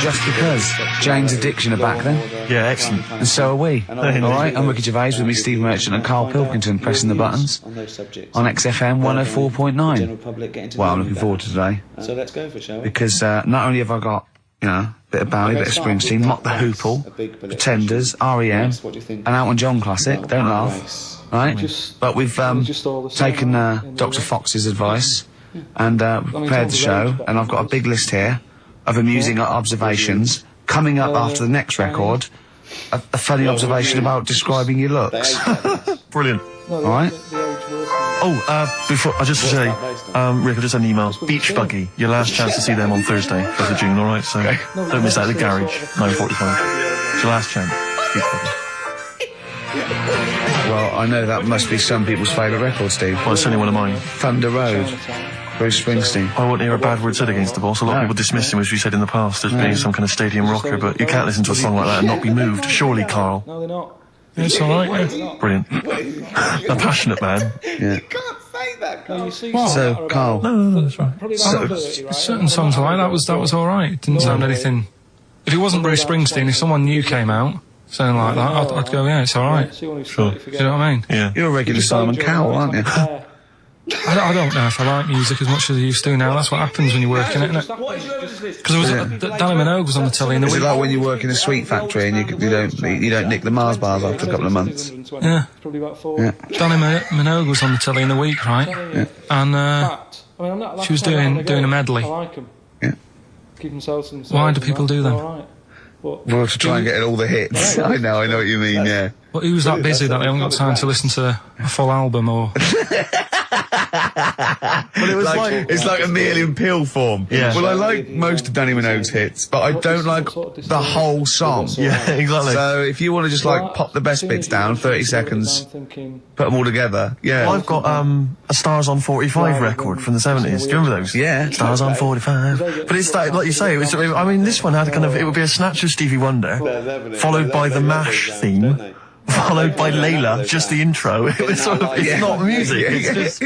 Just because. Jane's Addiction are back then. Yeah, excellent. And so are we. Alright, I'm Ricky Gervais with me, Steve Merchant and Karl Pilkington pressing the buttons on XFM 104.9. Well, I'm looking forward to today. So let's go for it, shall we? Because not only have I got, you know, a bit of Bowie, a bit of Springsteen, Mock the Hoople, Pretenders, R.E.M, an Elton John classic, Don't Laugh, right? But we've taken Dr. Fox's advice and prepared the show, and I've got a big list here of amusing observations. Coming up after the next record, a funny observation about describing your looks. Brilliant. Alright? Oh, before, I just say, Rick, I just had an email. Beach Buggy, your last chance to see them on Thursday, 1st of June, alright? So, don't miss that at the garage, 9:45. It's your last chance. Beach Buggy. Well, I know that must be some people's favourite record, Steve. Well, it's certainly one of mine. Thunder Road. Bruce Springsteen. I wouldn't hear a bad word said against the boss. A lot of people dismiss him, as we said in the past, as being some kind of stadium rocker, but you can't listen to a song like that and not be moved. Surely, Carl. No, they're not. Yeah, it's alright, yeah. Brilliant. A passionate man. Yeah. You can't say that, Carl. So, Carl. No, that's right. Certain songs like that was alright. It didn't sound anything. If it wasn't Bruce Springsteen, if someone new came out saying like that, I'd go, yeah, it's alright. Sure. Do you know what I mean? Yeah. You're a regular Simon Cowell, aren't you? I don't know if I like music as much as I used to now. That's what happens when you work in it, isn't it? Because Danny Minogue was on the telly in the Is it week. like when you work in a sweet factory and you don't nick the Mars bars after a couple of months? Yeah. Yeah. Danny Minogue was on the telly in the week, right? Yeah. And she was doing a medley. Yeah. Why do people do that? Well, to try and get all the hits. I know what you mean, yeah. But who's that busy that they haven't got time to listen to a full album or... Well, it was it's like a meal in pill form. Yeah. Well, I like most of Danny Minogue's hits, but I don't like the whole song. Yeah, exactly. So if you want to just like pop the best bits down, 30 seconds, put them all together. Yeah. I've got a Stars on 45 record from the 70s. Do you remember those? Yeah. Stars on 45. But it's like you say, this one had it would be a snatch of Stevie Wonder, followed by the MASH theme, followed by Layla, just the intro. It was sort of, it's not music, it's just...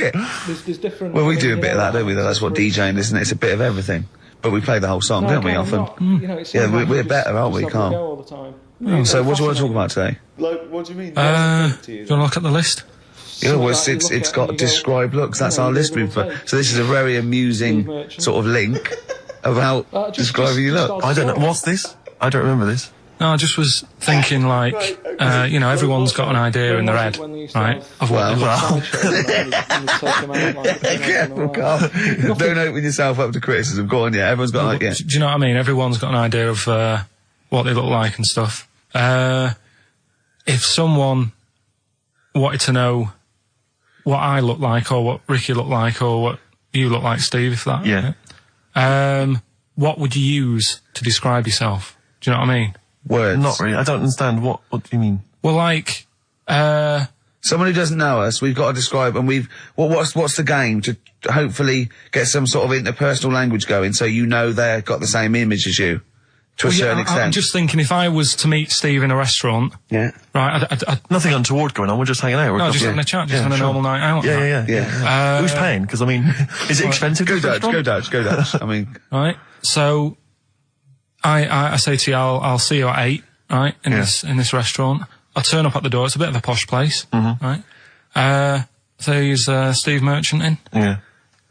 Well, we do a bit of that, don't we? That's what DJing is, isn't it? It's a bit of everything. But we play the whole song, don't we, often? Yeah, we're better, aren't we, Carl? So what do you want to talk about today? Like, what do you mean? do you want to look at the list? Yeah, well, it's got described looks. That's our list we've put. So this is a very amusing sort of link about describing your look. I don't know, what's this? I don't remember this. No, I just was thinking like, everyone's got an idea in their head, right? Of what Careful, Carl. Don't open yourself up to criticism. Go on, yeah. Everyone's got like, yeah. Do you know what I mean? Everyone's got an idea of what they look like and stuff. If someone wanted to know what I look like, or what Ricky looked like, or what you look like, Steve, if that, what would you use to describe yourself? Do you know what I mean? Words. Not really. I don't understand. What do you mean? Well, like, someone who doesn't know us, we've got to describe, and what's the game to hopefully get some sort of interpersonal language going, so you know they've got the same image as you, to a certain extent. I'm just thinking, if I was to meet Steve in a restaurant, yeah, right, nothing untoward going on. We're just hanging out. No, just having a chat, just having a normal night out. Yeah. Who's paying? Because I mean, is it expensive? Go Dutch. I mean, right. So, I say to you, I'll see you at 8, right, in this restaurant. I'll turn up at the door. It's a bit of a posh place, right? So he's Steve Merchant in. Yeah.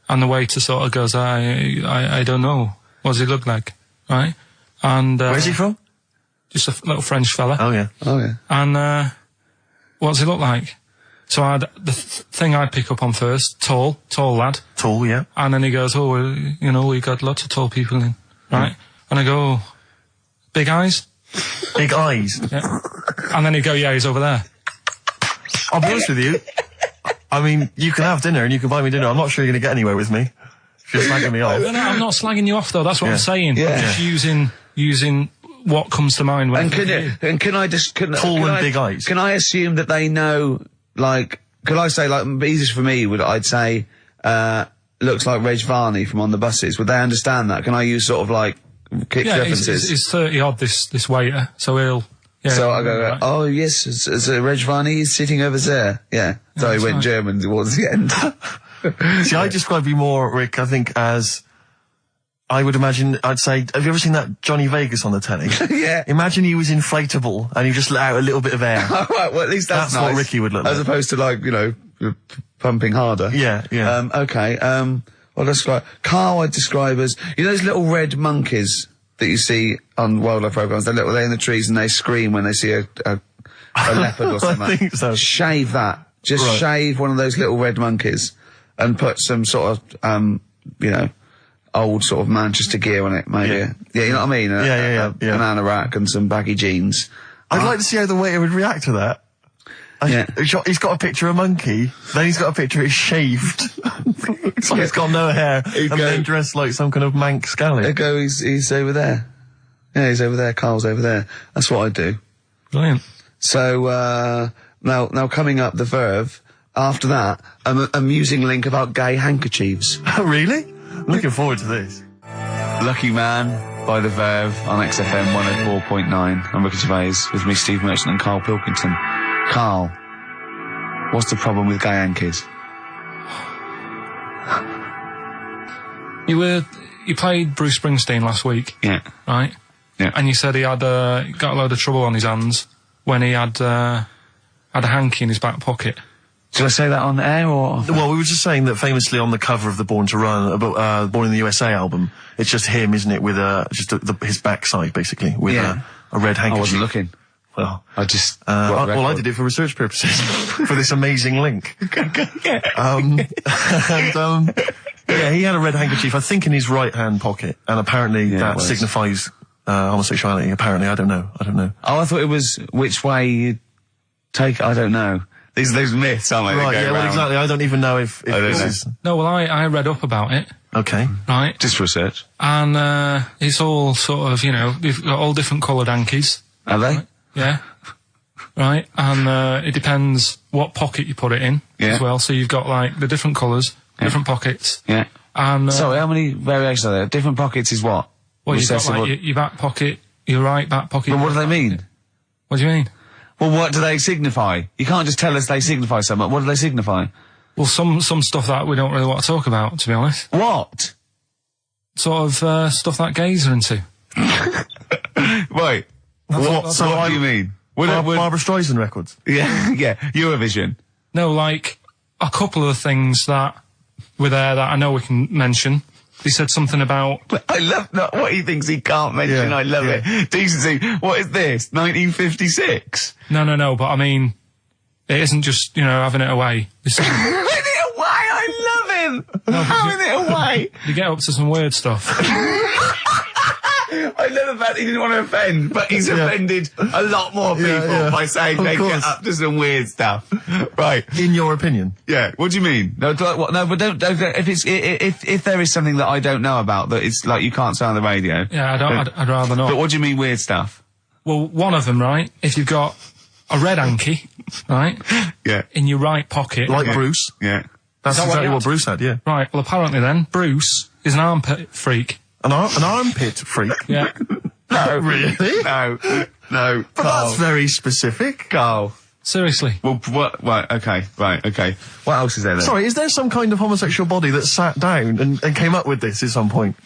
And the waiter sort of goes, I don't know. What does he look like, right? And where's he from? Just a little French fella. Oh yeah. And what does he look like? So the thing I'd pick up on first, tall lad. Tall, yeah. And then he goes, we got lots of tall people in, right? And I go, big eyes? Big eyes? Yeah. And then he'd go, yeah, he's over there. I'll be honest with you. I mean, you can have dinner and you can buy me dinner. I'm not sure you're going to get anywhere with me. If you're slagging me off. No, I'm not slagging you off, though. That's what I'm saying. Yeah. I'm just using what comes to mind when can I just... Tall and big eyes. Can I assume that they know, like... Could I say, like, easiest for me I'd say, looks like Reg Varney from On the Buses. Would they understand that? Can I use sort of, like... references. He's 30 odd, this waiter, so he'll... Yeah, so I go, right. Oh yes, it's Reg Varney, he's sitting over there. Yeah. So he went German towards the end. See, I describe you more, Rick, I think, as I would imagine, I'd say, have you ever seen that Johnny Vegas on the telly? Yeah. Imagine he was inflatable and he just let out a little bit of air. All right, well, at least that's what nice. Ricky would look like. As opposed to, like, pumping harder. Yeah. Okay, well, that's right. Carl I'd describe as, those little red monkeys that you see on wildlife programs, they're in the trees and they scream when they see a leopard or something. I think so. Shave that. Just shave one of those little red monkeys and put some sort of, old sort of Manchester gear on it, maybe. Yeah, you know what I mean? Yeah. An anorak and some baggy jeans. I'd like to see how the waiter would react to that. He's got a picture of a monkey, then he's got a picture of shaved. So he's got no hair, then dressed like some kind of Manx scally. There go, he's over there. Yeah, he's over there, Carl's over there. That's what I'd do. Brilliant. So, now coming up the Verve, after that, an amusing link about gay handkerchiefs. Oh, really? Looking forward to this. Lucky Man by the Verve on XFM 104.9. I'm Ricky Gervais with me, Steve Merchant and Karl Pilkington. Karl, what's the problem with gay hankies? You played Bruce Springsteen last week. Yeah. Right? Yeah. And you said he had got a load of trouble on his hands when he had a hanky in his back pocket. Did I say that on air or? Well, we were just saying that famously on the cover of the Born to Run, Born in the USA album, it's just him, isn't it, with his backside basically, with a red handkerchief. I wasn't looking. Well, I just. I did it for research purposes for this amazing link. Yeah, he had a red handkerchief, I think, in his right hand pocket, and apparently that signifies homosexuality. Apparently, I don't know. Oh, I thought it was which way you take. I don't know. These are those myths, aren't they? Right, yeah, well, exactly. I don't even know if this is... No, well, I read up about it. Okay. Right. Just research. And, it's all sort of, they've got all different coloured hankies. Are they? Right? Yeah. Right. And, it depends what pocket you put it in as well. So you've got, like, the different colours, different pockets. Yeah. And, sorry, how many variations are there? Different pockets is what? Well, you've got, like, your back pocket, your right back pocket. But what do they mean? What do you mean? Well, what do they signify? You can't just tell us they signify something. What do they signify? Well, some stuff that we don't really want to talk about, to be honest. What? Sort of, stuff that gays are into. Wait. What do you mean? Barbara Streisand records? Yeah, Eurovision. No, like, a couple of the things that were there that I know we can mention. He said something about... I love what he thinks he can't mention. I love it. Decency. What is this? 1956? No, but I mean, it isn't just, having it away. Having it away? I love him! Having it away! You get up to some weird stuff. I love the fact he didn't want to offend, but he's offended a lot more people by saying they get up to some weird stuff. Right. In your opinion? Yeah. What do you mean? No, but don't if there is something that I don't know about that it's like you can't say on the radio. Yeah, I'd rather not. But what do you mean weird stuff? Well, one of them, right? If you've got a red hanky, right? Yeah. In your right pocket. Like Bruce? Yeah. That's exactly what Bruce had, yeah. Right, well apparently then, Bruce is an armpit freak. An armpit freak? Yeah. No. Really? No. But Carl, that's very specific. Carl. Seriously. Well, what? Right, okay. What else is there then? Sorry, is there some kind of homosexual body that sat down and came up with this at some point?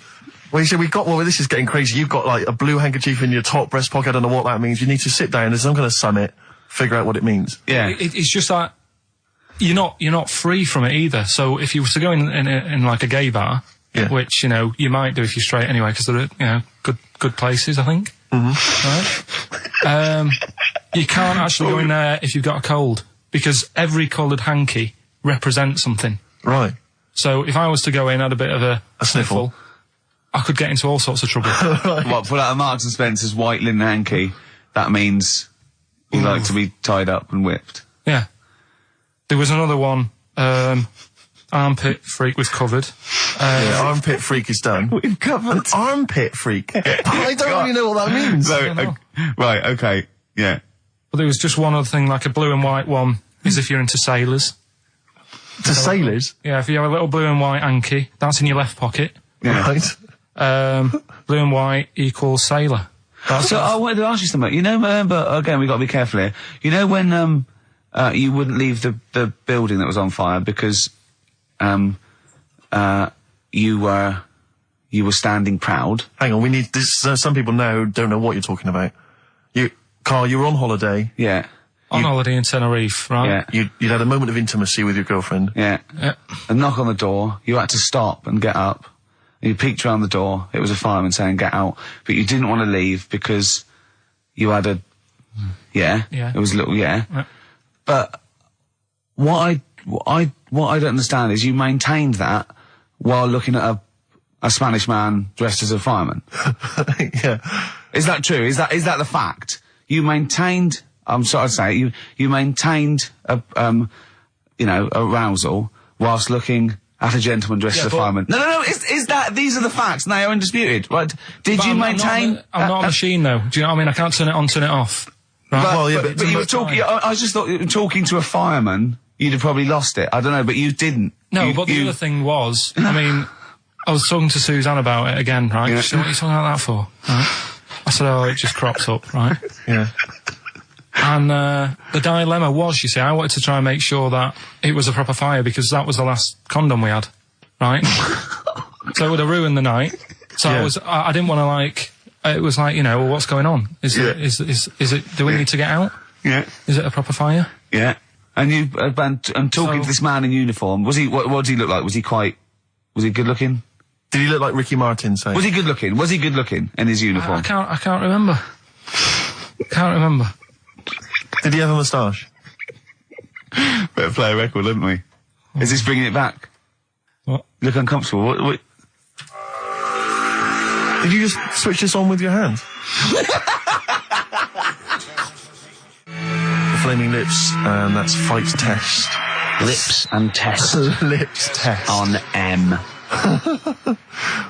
Well, you said this is getting crazy. You've got, like, a blue handkerchief in your top breast pocket. I don't know what that means. You need to sit down. There's some kind of summit, figure out what it means. Yeah. It's just that you're not free from it either. So if you were to go in like a gay bar, which, you might do if you're straight anyway, because they're, good places, I think. Mm-hmm. Right? You can't actually go in there if you've got a cold, because every coloured hanky represents something. Right. So if I was to go in, had a bit of a sniffle, I could get into all sorts of trouble. Right. What, put out a Marks and Spencer's white linen hanky, that means you like to be tied up and whipped. Yeah. There was another one, armpit freak was covered. Armpit freak is done. We've covered. An armpit freak? I don't really know what that means. So, right, okay, yeah. But there was just one other thing, like a blue and white one, is if you're into sailors. To sailors? Yeah, if you have a little blue and white hanky, that's in your left pocket. Yeah. Right. Blue and white equals sailor. I wanted to ask you something. Remember, again, we've got to be careful here. You know when, you wouldn't leave the building that was on fire because, you you were standing proud. Hang on, we need this. Some people now don't know what you're talking about. Carl, you were on holiday. Yeah. On holiday in Tenerife, right? Yeah. You'd had a moment of intimacy with your girlfriend. Yeah. A knock on the door. You had to stop and get up. You peeked around the door. It was a fireman saying, get out. But you didn't want to leave because you had a... Yeah. Yeah. It was a little... Yeah. But what I don't understand is you maintained that while looking at a Spanish man dressed as a fireman. Yeah. Is that true? Is that the fact? You maintained... I'm sorry to say, you maintained arousal whilst looking at a gentleman dressed as a fireman. No, is that, these are the facts, and they are undisputed, right? Did you maintain... I'm not a machine, though. Do you know what I mean? I can't turn it on, turn it off. Right? But you were talking, I just thought, talking to a fireman, you'd have probably lost it. I don't know, but you didn't. No, but the other thing was, I mean, I was talking to Suzanne about it again, right? Yeah. She said, what are you talking about that for? Right? I said, oh, it just cropped up, right? Yeah. And the dilemma was, you see, I wanted to try and make sure that it was a proper fire because that was the last condom we had, right? So it would have ruined the night. So I didn't want to, like, it was like, well, what's going on? Is it, do we need to get out? Yeah. Is it a proper fire? Yeah. And you, and talking to this man in uniform, what did he look like? Was he good looking? Did he look like Ricky Martin, say? Was he good looking? Was he good looking in his uniform? I can't remember. Can't remember. Did he have a moustache? Better play a record, didn't we? Is this bringing it back? What? You look uncomfortable. What? Did you just switch this on with your hand? The Flaming Lips, and that's Fight Test. Lips and test. Lips Test. On M.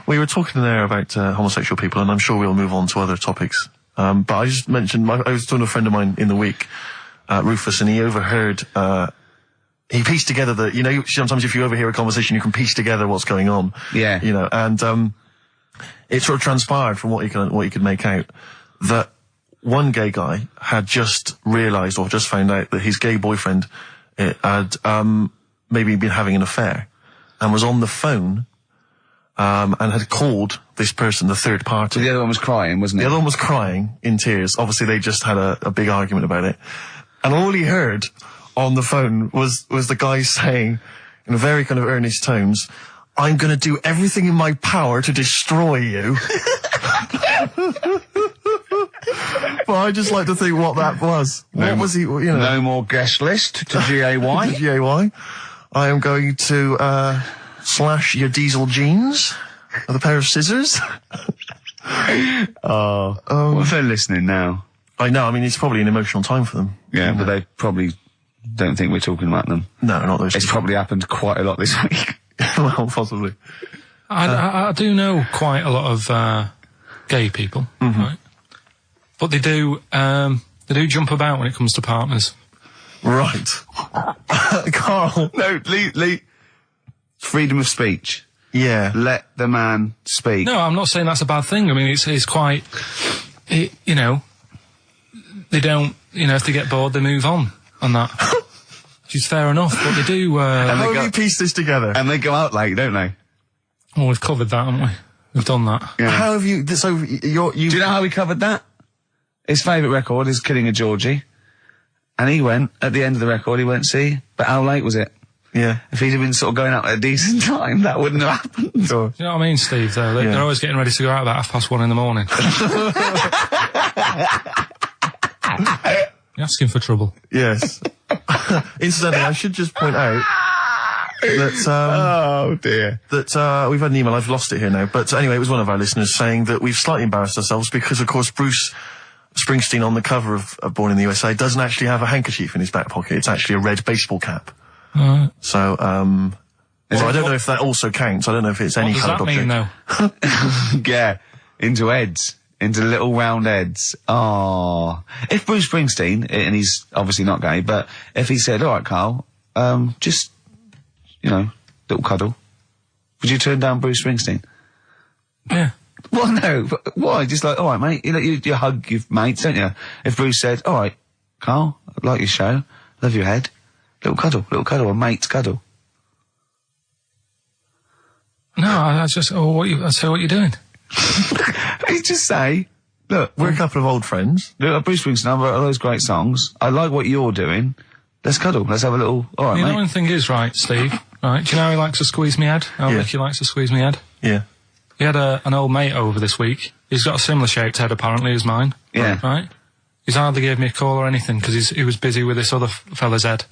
We were talking there about homosexual people, and I'm sure we'll move on to other topics. But I just mentioned, I was talking to a friend of mine in the week, Rufus, and he overheard, he pieced together sometimes if you overhear a conversation, you can piece together what's going on. Yeah. And, it sort of transpired from what you could make out that one gay guy had just realised or just found out that his gay boyfriend had, maybe been having an affair and was on the phone, and had called this person, the third party. So the other one was crying, wasn't it? The other one was crying in tears. Obviously, they just had a big argument about it. And all he heard on the phone was the guy saying, in very kind of earnest tones, I'm going to do everything in my power to destroy you. Well, I just like to think what that was. What was he, No more guest list to GAY. To GAY. I am going to, slash your diesel jeans with a pair of scissors. What if they're listening now? I know, I mean, it's probably an emotional time for them. Yeah, but they probably don't think we're talking about them. No, not those. It's probably happened quite a lot this week. Well, possibly. I do know quite a lot of gay people, right? But they do jump about when it comes to partners. Right. Carl. No, Lee. Freedom of speech. Yeah. Let the man speak. No, I'm not saying that's a bad thing. I mean, it's quite, they don't, if they get bored, they move on that. Which is fair enough, but they do, How have you pieced this together? And they go out late, don't they? Well, we've covered that, haven't we? We've done that. Yeah. How have you, so Do you know how we covered that? His favourite record is Killing a Georgie. And he went, at the end of the record, he went, see, but how late was it? Yeah. If he'd have been sort of going out at a decent time, that wouldn't have happened. Or, Do you know what I mean, Steve, though? They're always getting ready to go out about 1:30 in the morning. You're asking for trouble. yes. Incidentally, I should just point out that, Oh, dear. that, we've had an email, I've lost it here now, but anyway, it was one of our listeners saying that we've slightly embarrassed ourselves because, of course, Bruce Springsteen on the cover of Born in the USA doesn't actually have a handkerchief in his back pocket. It's actually a red baseball cap. So, well, I don't know if that also counts. I don't know if it's any coloured object. What does that mean, though? Yeah, into heads. Into little round heads. Oh. If Bruce Springsteen, and he's obviously not gay, but if he said, all right, Carl, just, little cuddle, would you turn down Bruce Springsteen? Yeah. Well, no, but why? Just like, all right, mate, you hug your mates, don't you? If Bruce said, all right, Carl, I like your show, love your head, little cuddle, a mate's cuddle. No, I just, I say what you're doing. You just say, look, We're a couple of old friends. look, Bruce Springsteen wrote all those great songs. I like what you're doing. Let's cuddle. Let's have a little, alright, The mate. annoying thing is, right, Steve, right, do you know how he likes to squeeze me head? How Yeah. Ricky likes to squeeze me head? Yeah. He had an old mate over this week. He's got a similar shaped head, apparently, as mine. Yeah. Right? He's hardly gave me a call or anything, because he was busy with this other fella's head.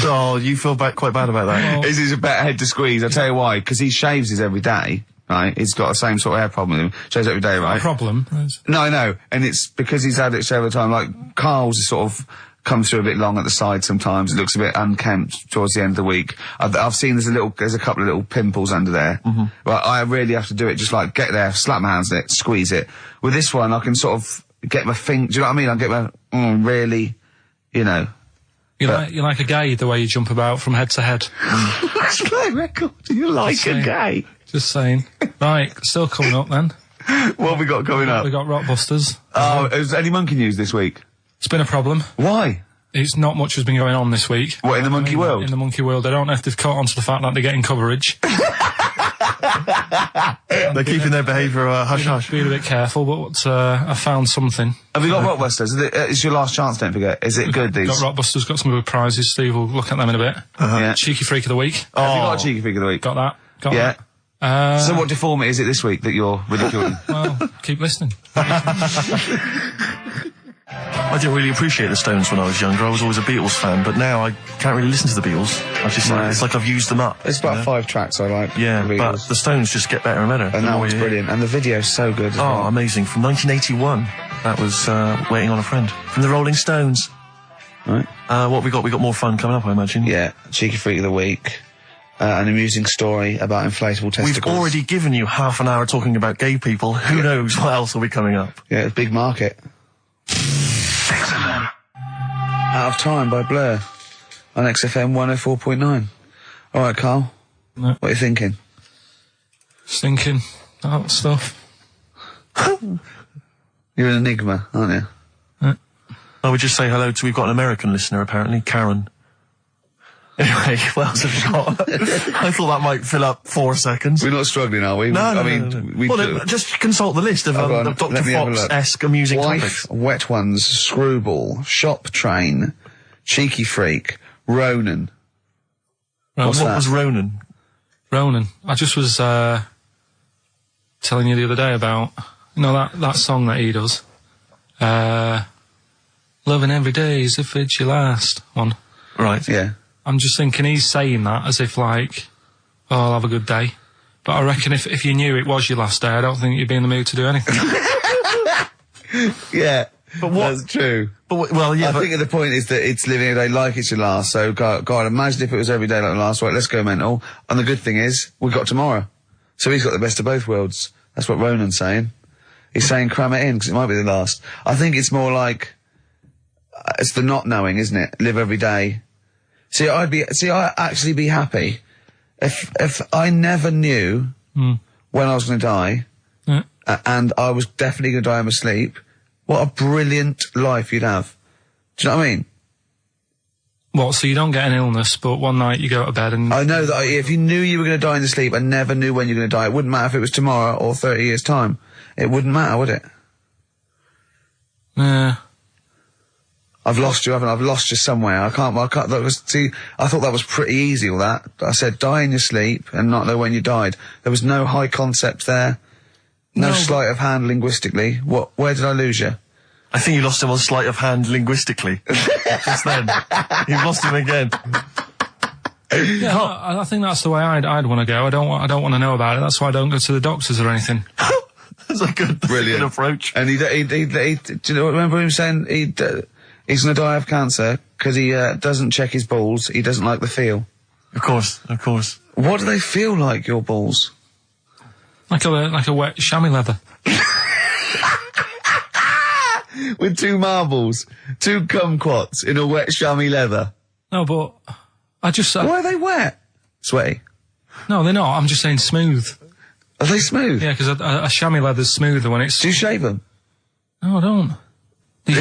Oh, you feel quite bad about that. This is a better head to squeeze. I'll tell you why. Because he shaves his every day, right? He's got the same sort of hair problem with him. Shaves every day, right? Problem. No, I know. And it's because he's had it shaved all the time. Like, Carl's is sort of comes through a bit long at the side sometimes. It looks a bit unkempt towards the end of the week. I've seen there's a couple of little pimples under there. But I really have to do it just like get there, slap my hands in it, squeeze it. With this one, I can sort of get my finger, do you know what I mean? I get my, really, you know. You're like a gay, the way you jump about from head to head. That's my record. You like a gay. Just saying. Right, still coming up then. What have we got coming up? We got Rockbusters. Oh, is any monkey news this week? It's been a problem. Why? It's not much has been going on this week. What, in the monkey world? In the monkey world. I don't know if they've caught on to the fact that they're getting coverage. They're keeping their behaviour hush-hush. Be a bit careful, but I found something. Have you got Rockbusters? It's your last chance, don't forget. Is it good, these? Got Rockbusters, got some good prizes. Steve will look at them in a bit. Yeah. Cheeky Freak of the Week. Have you got a cheeky figure of the week? Got that. Got Yeah. that. So what deformity is it this week that you're ridiculing? Well, keep listening. I didn't really appreciate the Stones when I was younger. I was always a Beatles fan, but now I can't really listen to the Beatles. It's like I've used them up. It's about 5 tracks I like. Yeah, the but Beatles. the Stones just get better and better. And that one's brilliant. And the video's so good as Oh, well. amazing. From 1981. That was Waiting on a Friend. From the Rolling Stones. Right. What we got? We got more fun coming up, I imagine. Yeah, cheeky freak of the week. An amusing story about inflatable testicles. We've already given you half an hour talking about gay people. Who knows what else will be coming up? Yeah, big market. XFM. Out of Time by Blur on XFM 104.9. All right, Carl. No. What are you thinking? Just thinking that stuff. You're an enigma, aren't you? I would just say hello to, we've got an American listener apparently, Karen. Anyway, what else have we got? I thought that might fill up 4 seconds. We're not struggling, are we? No, We well, just consult the list of on, Dr. let me have a look. Fox-esque amusing Wife, topics. Wet Ones, Screwball, Shop Train, Cheeky Freak, Ronan. What's What that? was Ronan? Ronan. I just was telling you the other day about, you know, that song that he does. Loving every day as if it's your last one. Right. Yeah. I'm just thinking he's saying that as if like, oh, I'll have a good day. But I reckon if you knew it was your last day, I don't think you'd be in the mood to do anything. Yeah. But what- That's true. But, well, yeah, I think the point is that it's living every day like it's your last. So, God, imagine if it was every day like the last. Right, let's go mental. And the good thing is, we've got tomorrow. So he's got the best of both worlds. That's what Ronan's saying. He's saying cram it in, because it might be the last. I think it's more like, it's the not knowing, isn't it? Live every day. I'd actually be happy if I never knew when I was going to die, and I was definitely going to die in my sleep. What a brilliant life you'd have. Do you know what I mean? What, so you don't get an illness, but one night you go to bed and... I know that if you knew you were going to die in your sleep and never knew when you were going to die, it wouldn't matter if it was tomorrow or 30 years' time. It wouldn't matter, would it? Yeah. I've lost you, haven't I? I've lost you somewhere. I can't, I thought that was pretty easy, all that. I said die in your sleep and not know when you died. There was no high concept there. No sleight of hand linguistically. Where did I lose you? I think you lost him on sleight of hand linguistically. Just then. You've lost him again. Yeah, I think that's the way I'd want to go. I don't want to know about it. That's why I don't go to the doctors or anything. That's a good, Brilliant good approach. And do you know, remember him saying he's going to die of cancer because he doesn't check his balls. He doesn't like the feel. Of course. What do they feel like, your balls? Like a wet chamois leather. With 2 marbles, 2 kumquats in a wet chamois leather. No, but I just... Why are they wet? Sweaty. No, they're not. I'm just saying smooth. Are they smooth? Yeah, because a chamois leather's smoother when it's... Do you shave them? No, I don't. In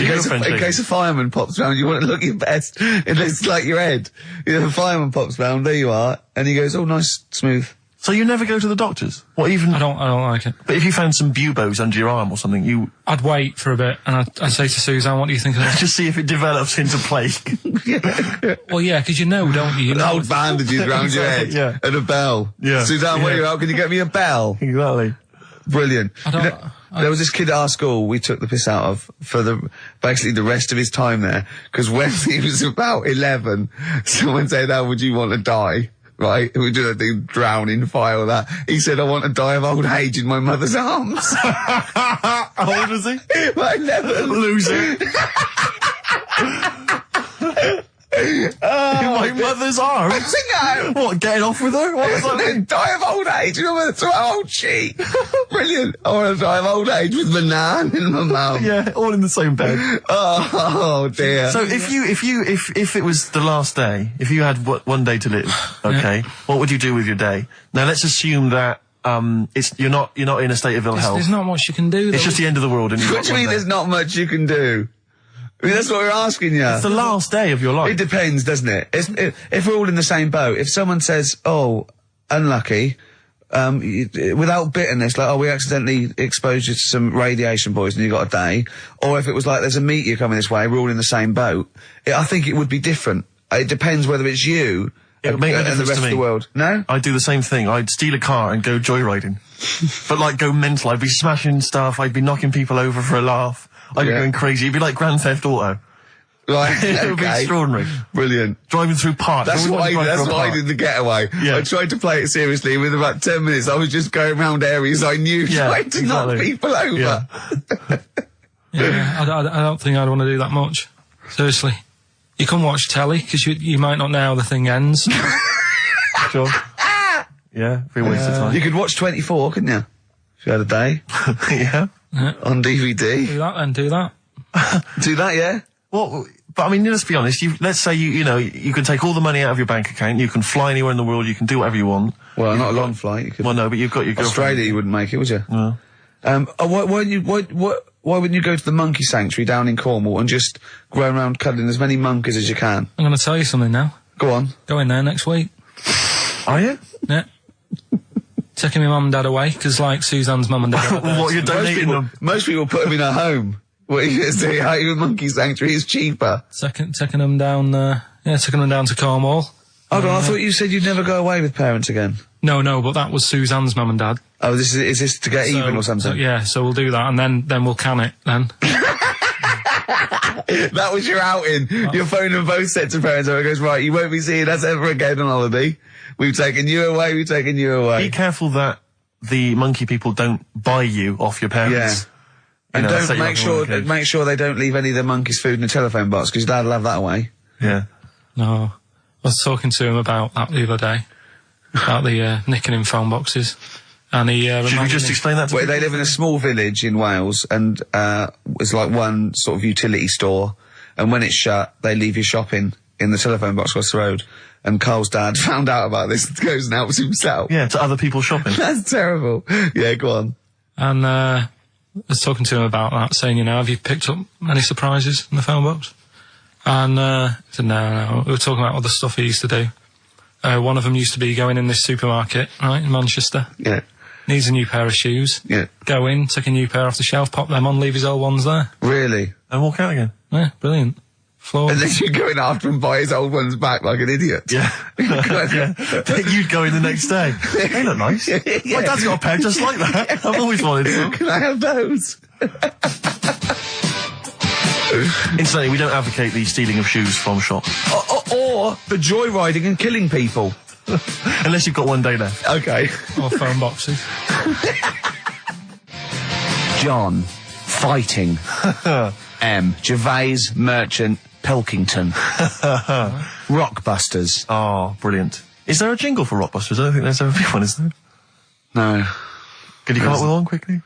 case a fireman pops round, you want to look your best. It looks like your head. You know, a fireman pops round, there you are, and he goes, oh, nice, smooth. So you never go to the doctors? What even? I don't like it. But if you found some buboes under your arm or something, I'd wait for a bit and I'd say to Suzanne, what do you think of that? just see if it develops into plague. Well, yeah, because you know, don't you? Old bandages around your head. Yeah. And a bell. Yeah. Suzanne, where are you out? Can you get me a bell? Exactly. Brilliant. There was this kid at our school we took the piss out of for basically the rest of his time there, because when he was about 11, someone said, "How would you want to die?" Right? We do that thing, drown in fire or that. He said, "I want to die of old age in my mother's arms." How old was he? Like 11. Loser. In my mother's arms? No. What, getting off with her? What was that? Then die of old age. You know, so how old she? Brilliant. I want to die of old age with my nan and my mum. Yeah, all in the same bed. Oh dear. So if it was the last day, if you had one day to live, okay, what would you do with your day? Now let's assume that you're not in a state of ill health. There's not much you can do. It's just the end of the world. And What do you mean there's not much you can do? I mean, that's what we're asking you. It's the last day of your life. It depends, doesn't it? If we're all in the same boat, if someone says, "Oh, unlucky," without bitterness, like, "Oh, we accidentally exposed you to some radiation poison, you got a day," or if it was like, "There's a meteor coming this way, we're all in the same boat," I think it would be different. It depends whether it's you It would make no and the difference rest to of the me. world. No? I'd do the same thing. I'd steal a car and go joyriding. But like go mental. I'd be smashing stuff. I'd be knocking people over for a laugh. I'd be going crazy. It'd be like Grand Theft Auto. Right, It would be extraordinary. Brilliant. Driving through parks. That's what I did the getaway. Yeah. I tried to play it seriously. Within about 10 minutes, I was just going around areas I knew, trying to knock people over. Yeah, I don't think I'd want to do that much. Seriously. You can watch telly, because you might not know how the thing ends. Sure. Yeah, be a waste of time. You could watch 24, couldn't you? If you had a day. Yeah. On DVD. Do that then, do that. Do that, yeah? Well, but I mean, let's be honest. Let's say you can take all the money out of your bank account. You can fly anywhere in the world. You can do whatever you want. Well, not a long flight. You could. Well, no, but you've got your girlfriend. Australia, you wouldn't make it, would you? No. Why wouldn't you go to the monkey sanctuary down in Cornwall and just go around cuddling as many monkeys as you can? I'm going to tell you something now. Go on. Go in there next week. Are you? Yeah. Taking my mum and dad away, because like Suzanne's mum and dad. What, you're donating them? Most people put them in a home. What are you going to say? Your monkey sanctuary is cheaper. Taking them down, taking them down to Cornwall. Hold on, I thought you said you'd never go away with parents again. No, but that was Suzanne's mum and dad. Oh, is this to get even or something? So we'll do that, and then we'll can it, then. That was your outing. You're phoning both sets of parents over and goes, right, you won't be seeing us ever again on holiday. We've taken you away, Be careful that the monkey people don't buy you off your parents. Yeah. And don't make sure they don't leave any of the monkeys' food in a telephone box, because Dad will have that away. Yeah. No. I was talking to him about that the other day. About the nicking in phone boxes. And he should we just explain that to people? They live in a small village in Wales, and it's like one sort of utility store, and when it's shut, they leave you shopping in the telephone box across the road. And Carl's dad found out about this and goes and helps himself. Yeah, to other people shopping. That's terrible. Yeah, go on. And I was talking to him about that, saying, have you picked up any surprises in the phone box? And he said, no. We were talking about other stuff he used to do. One of them used to be going in this supermarket, right, in Manchester. Yeah. Needs a new pair of shoes. Yeah. Go in, take a new pair off the shelf, pop them on, leave his old ones there. Really? And walk out again. Yeah, brilliant. Floor. And then you go in after and buy his old ones back like an idiot. Yeah. Yeah. You'd go in the next day. They look nice. Yeah. My dad's got a pair just like that. I've always wanted some. Can I have those? Incidentally, we don't advocate the stealing of shoes from shops. Or the joyriding and killing people. Unless you've got one day left. Okay. Or phone boxes. John. Fighting. M. Gervais, Merchant, Pilkington. Rockbusters. Oh, brilliant. Is there a jingle for Rockbusters? I don't think there's ever been one, is there? No. Could you come up with one quickly?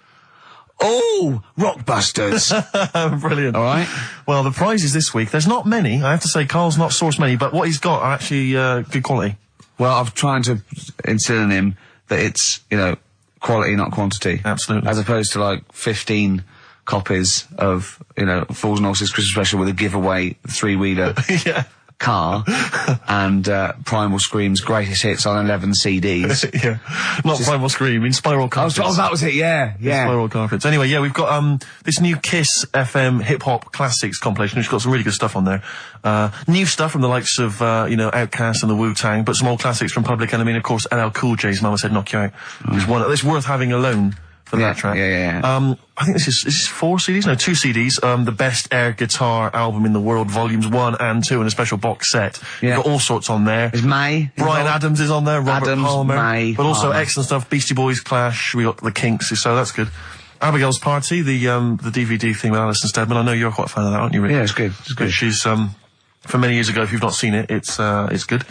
Oh, Rockbusters. Brilliant. All right. Well, the prizes this week, there's not many. I have to say, Carl's not sourced many, but what he's got are actually good quality. Well, I'm trying to instill in him that it's, quality, not quantity. Absolutely. As opposed to, 15 copies of, Fools and Horses Christmas Special with a giveaway three-wheeler. Yeah. car and Primal Scream's greatest hits on 11 CDs. Yeah. Not Primal Scream, in Spiral Carpets. Oh, that was it, yeah. Spiral Carpets. Anyway, yeah, we've got this new Kiss FM hip-hop classics compilation, which has got some really good stuff on there. New stuff from the likes of, Outkast and the Wu-Tang, but some old classics from Public Enemy, and of course LL Cool J's Mama Said Knock You Out. It's worth having alone for that track. Yeah. I think this is 4 CDs? No, 2 CDs. The Best Air Guitar Album in the World, Volumes 1 and 2, and a special box set. Yeah. You've got all sorts on there. There's May. Brian Adams is on there, Robert Palmer. May, but also excellent stuff. Beastie Boys, Clash, we got the Kinks, so that's good. Abigail's Party, the DVD thing with Alison Steadman. I know you're quite a fan of that, aren't you, Rick? Yeah, it's good. It's good. She's, from many years ago, if you've not seen it, it's good.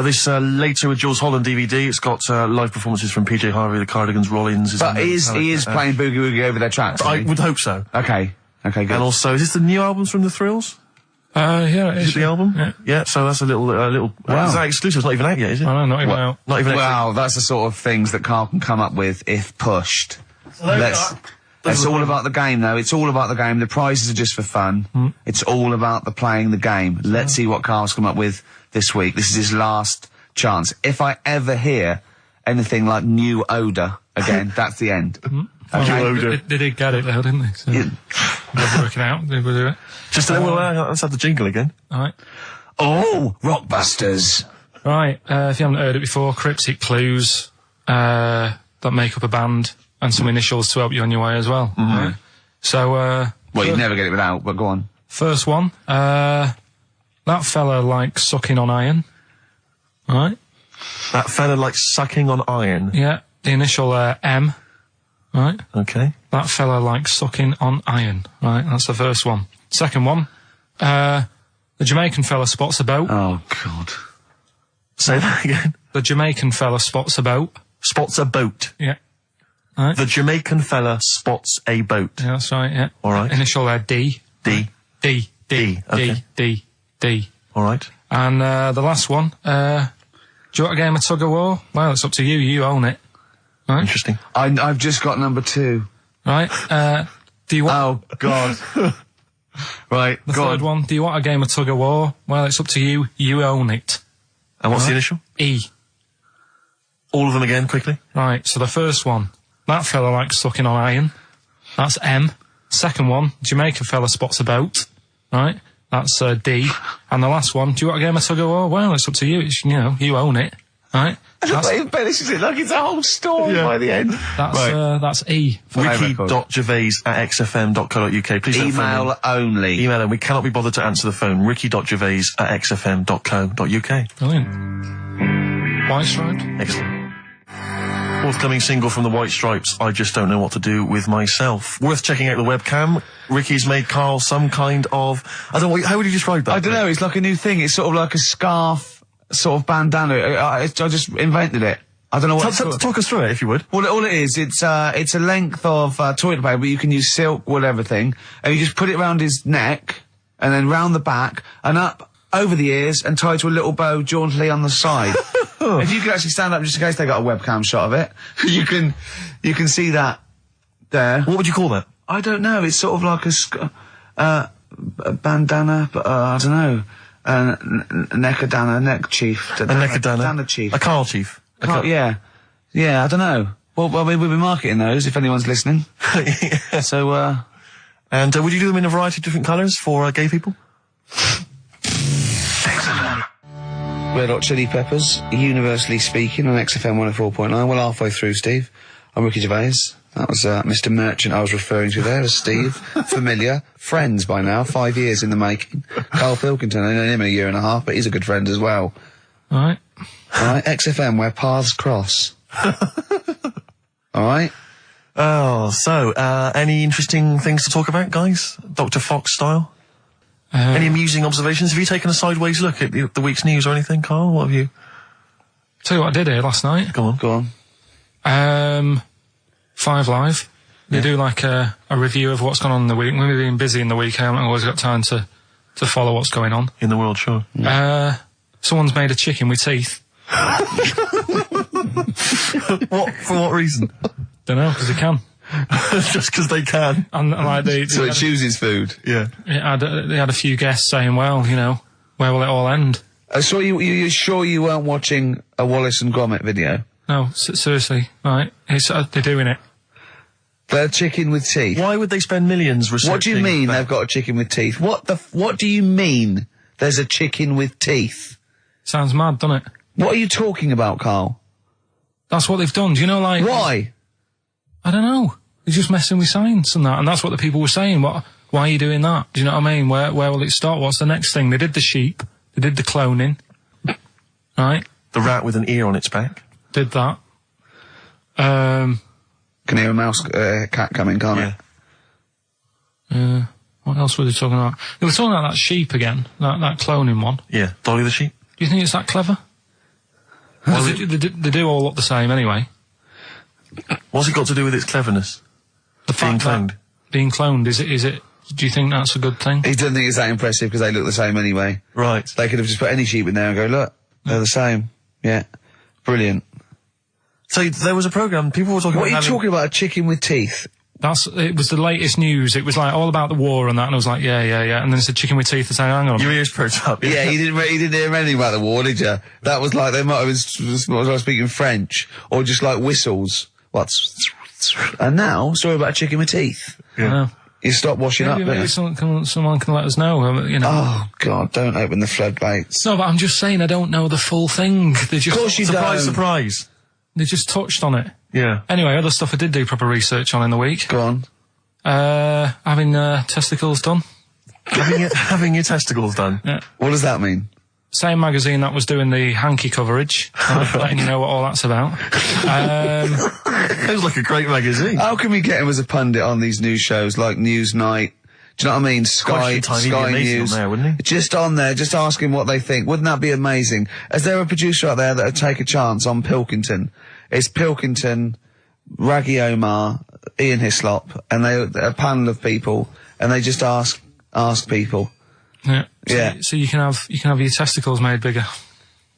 This Later with Jules Holland DVD, it's got live performances from PJ Harvey, the Cardigans, Rollins. But he is playing Boogie Woogie over their tracks. I would hope so. Okay, good. And also, is this the new albums from The Thrills? Yeah, Is it the album? Yeah. Yeah, so that's a little. Wow. Is that exclusive? It's not even out yet, is it? Oh, no, not even out. Not even out. Wow, that's the sort of things that Carl can come up with if pushed. It's all about the game, though. It's all about the game. The prizes are just for fun. It's all about the playing the game. Let's see what Carl's come up with this week. This is his last chance. If I ever hear anything like New Odour again, that's the end. Okay. They did get it though, didn't they? So they're working out. They will do it. Just let's have the jingle again. All right. Oh, Rockbusters. Right. If you haven't heard it before, cryptic clues that make up a band and some initials to help you on your way as well. Right? So, well, you'd never get it without, but go on. First one. That fella likes sucking on iron. Right. That fella likes sucking on iron. Yeah. The initial M. Right. Okay. That fella likes sucking on iron. Right. That's the first one. Second one. The Jamaican fella spots a boat. Oh, God. Say that again. The Jamaican fella spots a boat. Spots a boat. Yeah. Right. The Jamaican fella spots a boat. Yeah, that's right, yeah. All right. Initial D. D. D. D. Okay. D. D. All right. And the last one, do you want a game of tug of war? Well, it's up to you. You own it. Right? Interesting. I've just got number 2. Right. Do you want... Oh, God. Right, the third one, do you want a game of tug of war? Well, it's up to you. You own it. And what's the initial? E. All of them again, quickly. Right, so the first one, that fella likes sucking on iron. That's M. Second one, Jamaican fella spots a boat. Right, that's D. And the last one, do you want a game of tug of war? Well, it's up to you. It's, you own it. Right? This is like it's a whole story by the end. That's E. Ricky.gervais@xfm.co.uk. Please don't email only. Email and we cannot be bothered to answer the phone. Ricky.gervais@xfm.co.uk. Brilliant. White Stripes. Excellent. Forthcoming single from the White Stripes, I Just Don't Know What to Do With Myself. Worth checking out the webcam. Ricky's made Carl some kind of... I don't know, how would you describe that? I don't know, it's like a new thing. It's sort of like a scarf, sort of bandana. I just invented it. I don't know what talk us through it, if you would. Well, all it is, it's a length of toilet paper, but you can use silk, whatever thing, and you just put it around his neck, and then round the back, and up over the ears, and tied to a little bow jauntily on the side. If you could actually stand up, just in case they got a webcam shot of it, you can see that there. What would you call that? I don't know. It's sort of like a bandana, but I don't know. Neckadana, neck chief. A neckadana chief. A Carl chief. Yeah, I don't know. Well, we'll be marketing those if anyone's listening. Yeah. So, and would you do them in a variety of different colours for gay people? Red Hot Chili Peppers, universally speaking, on XFM 104.9. We're halfway through, Steve. I'm Ricky Gervais. That was Mr. Merchant I was referring to there as Steve. Familiar. Friends by now, 5 years in the making. Karl Pilkington, I know him a year and a half, but he's a good friend as well. All right. XFM, where paths cross. All right? Oh, so, any interesting things to talk about, guys? Dr. Fox style? Any amusing observations? Have you taken a sideways look at the week's news or anything, Carl? What have you... Tell you what I did here last night. Go on. 5 Live. They do like a review of what's gone on in the week. When we've been busy in the week, I haven't always got time to follow what's going on. In the world, sure. Someone's made a chicken with teeth. For what reason? Don't know, because they can. Just because they can. And like so it chooses food. Yeah. They had a few guests saying, well, Where will it all end? So you're sure you weren't watching a Wallace and Gromit video? No, seriously, right? They're doing it. They're chicken with teeth. Why would they spend millions researching? What do you mean they've got a chicken with teeth? What do you mean there's a chicken with teeth? Sounds mad, doesn't it? What are you talking about, Carl? That's what they've done. Do you know, like... Why? I don't know. They're just messing with science and that, and that's what the people were saying. Why are you doing that? Do you know what I mean? Where will it start? What's the next thing? They did the sheep. They did the cloning. Right? The rat with an ear on its back. Did that. Can hear a cat coming, can't it? What else were they talking about? They were talking about that sheep again, that cloning one. Yeah, Dolly the sheep. Do you think it's that clever? Well, they do all look the same anyway. What's it got to do with its cleverness? Being cloned. Being cloned, is it? Do you think that's a good thing? He doesn't think it's that impressive because they look the same anyway. Right. They could have just put any sheep in there and go, look, they're the same. Yeah. Brilliant. So there was a programme, people were talking about... What are you talking about, a chicken with teeth? It was the latest news. It was like all about the war and that, and I was like, yeah. And then it's a chicken with teeth. I said, hang on. Your ears perked up. Yeah, he didn't hear anything about the war, did you? That was like, they might have been speaking French, or just like whistles. And now, story about a chicken with teeth. Yeah. I know. You stop washing up, maybe someone can let us know, you know. Oh, God, don't open the floodgates. No, but I'm just saying I don't know the full thing. They just, of course you don't. Surprise. They just touched on it. Yeah. Anyway, other stuff I did do proper research on in the week. Go on. Having testicles done. having your testicles done? Yeah. What does that mean? Same magazine that was doing the hanky coverage. Letting you know what all that's about. It was like a great magazine. How can we get him as a pundit on these news shows like Newsnight? Do you know what I mean? Sky News. On there, wouldn't he? Just on there, just ask him what they think. Wouldn't that be amazing? Is there a producer out there that would take a chance on Pilkington? It's Pilkington, Raggy Omar, Ian Hislop, and a panel of people, and they just ask people. Yeah. So you can have your testicles made bigger.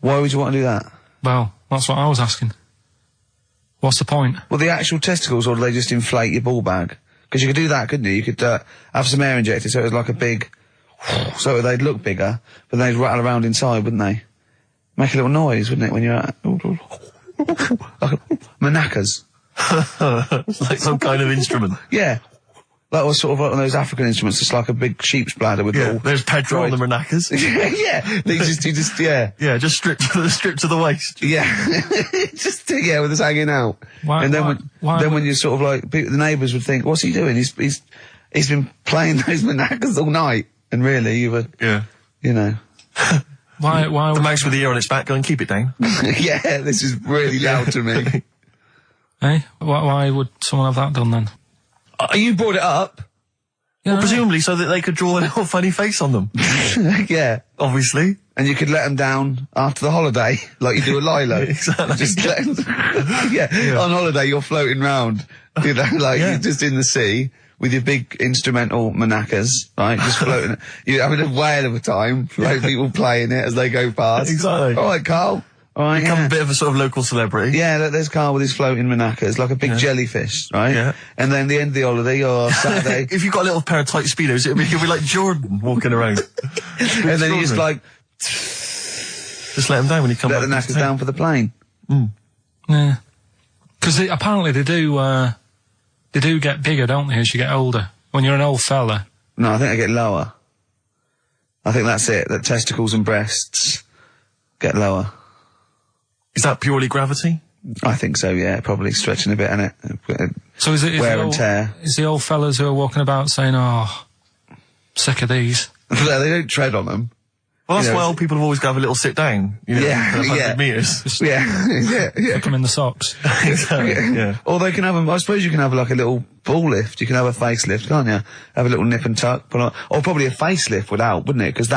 Why would you want to do that? Well, that's what I was asking. What's the point? Well, the actual testicles, or do they just inflate your ball bag? Because you could do that, couldn't you? You could have some air injected, so it was like a big... So they'd look bigger, but they'd rattle around inside, wouldn't they? Make a little noise, wouldn't it, when you're at... Like manacas. Like some kind of instrument. Yeah. That was sort of like one of those African instruments. It's like a big sheep's bladder with all... There's Pedro on the manacas. Yeah. You just, yeah. Yeah, just stripped to the waist. Yeah. With us hanging out. When you're sort of like, the neighbours would think, what's he doing? He's been playing those manacas all night. And really, you would... Yeah. You know. Why the mouse with the ear on its back, go and keep it down. Yeah, this is really loud to me. Hey? Why would someone have that done then? You brought it up. Yeah, well, presumably so that they could draw a little funny face on them. Yeah. Obviously. And you could let them down after the holiday, like you do a Lilo. Exactly. Just let them, on holiday you're floating round, you know, like you're just in the sea with your big instrumental manacas, right? Just floating. You're having a whale of a time, like people playing it as they go past. Exactly. All right, Carl. All right, Become a bit of a sort of local celebrity. Yeah, there's Carl with his floating manacas, like a big jellyfish, right? Yeah. And then the end of the holiday, or Saturday. If you've got a little pair of tight Speedos, it'll be like Jordan walking around. And then you just like... Just let them down when you come back. Let the knackers down for the plane. Mm. Yeah. Because apparently they do get bigger, don't they, as you get older? When you're an old fella. No, I think they get lower. I think that's it, that testicles and breasts get lower. Is that purely gravity? I think so, yeah. Probably stretching a bit, innit? So is wear and tear. Is the old fellas who are walking about saying, oh, sick of these? They don't tread on them. Well, that's why old people have always got to have a little sit down. You know, 100 metres. Just yeah. Put them in the socks. Exactly, yeah. Or they can have I suppose you can have like a little ball lift. You can have a facelift, can't you? Have a little nip and tuck. Or probably a facelift would help, wouldn't it? Because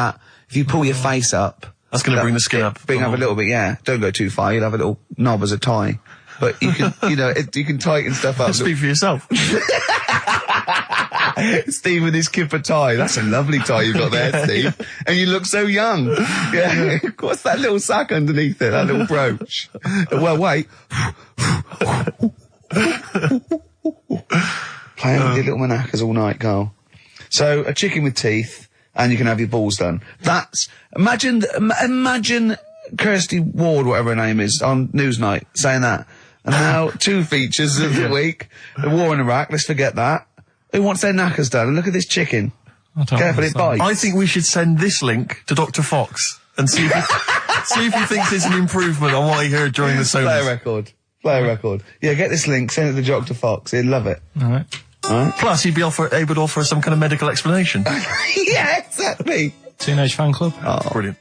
if you pull your face up... That's going to bring the skin up. Bring up a little bit, yeah. Don't go too far. You'll have a little knob as a tie. But you can, you can tighten stuff up. Speak for yourself. Steve with his kipper tie. That's a lovely tie you've got there, Steve. And you look so young. Yeah. What's that little sack underneath it? That little brooch. Well, wait. Playing with your little manacas all night, Carl. So, a chicken with teeth. and you can have your balls done. That's, imagine Kirsty Ward, whatever her name is, on Newsnight, saying that. And now, 2 features of the week. The war in Iraq, let's forget that. Who wants their knackers done? And look at this chicken. Careful, it bites. I think we should send this link to Dr. Fox and see if he thinks it's an improvement on what he heard during the sonas. Play a record. Yeah, get this link, send it to Dr. Fox. He'd love it. All right. Plus, he'd be able to offer some kind of medical explanation. Yeah, exactly. Teenage Fan Club. Oh, brilliant.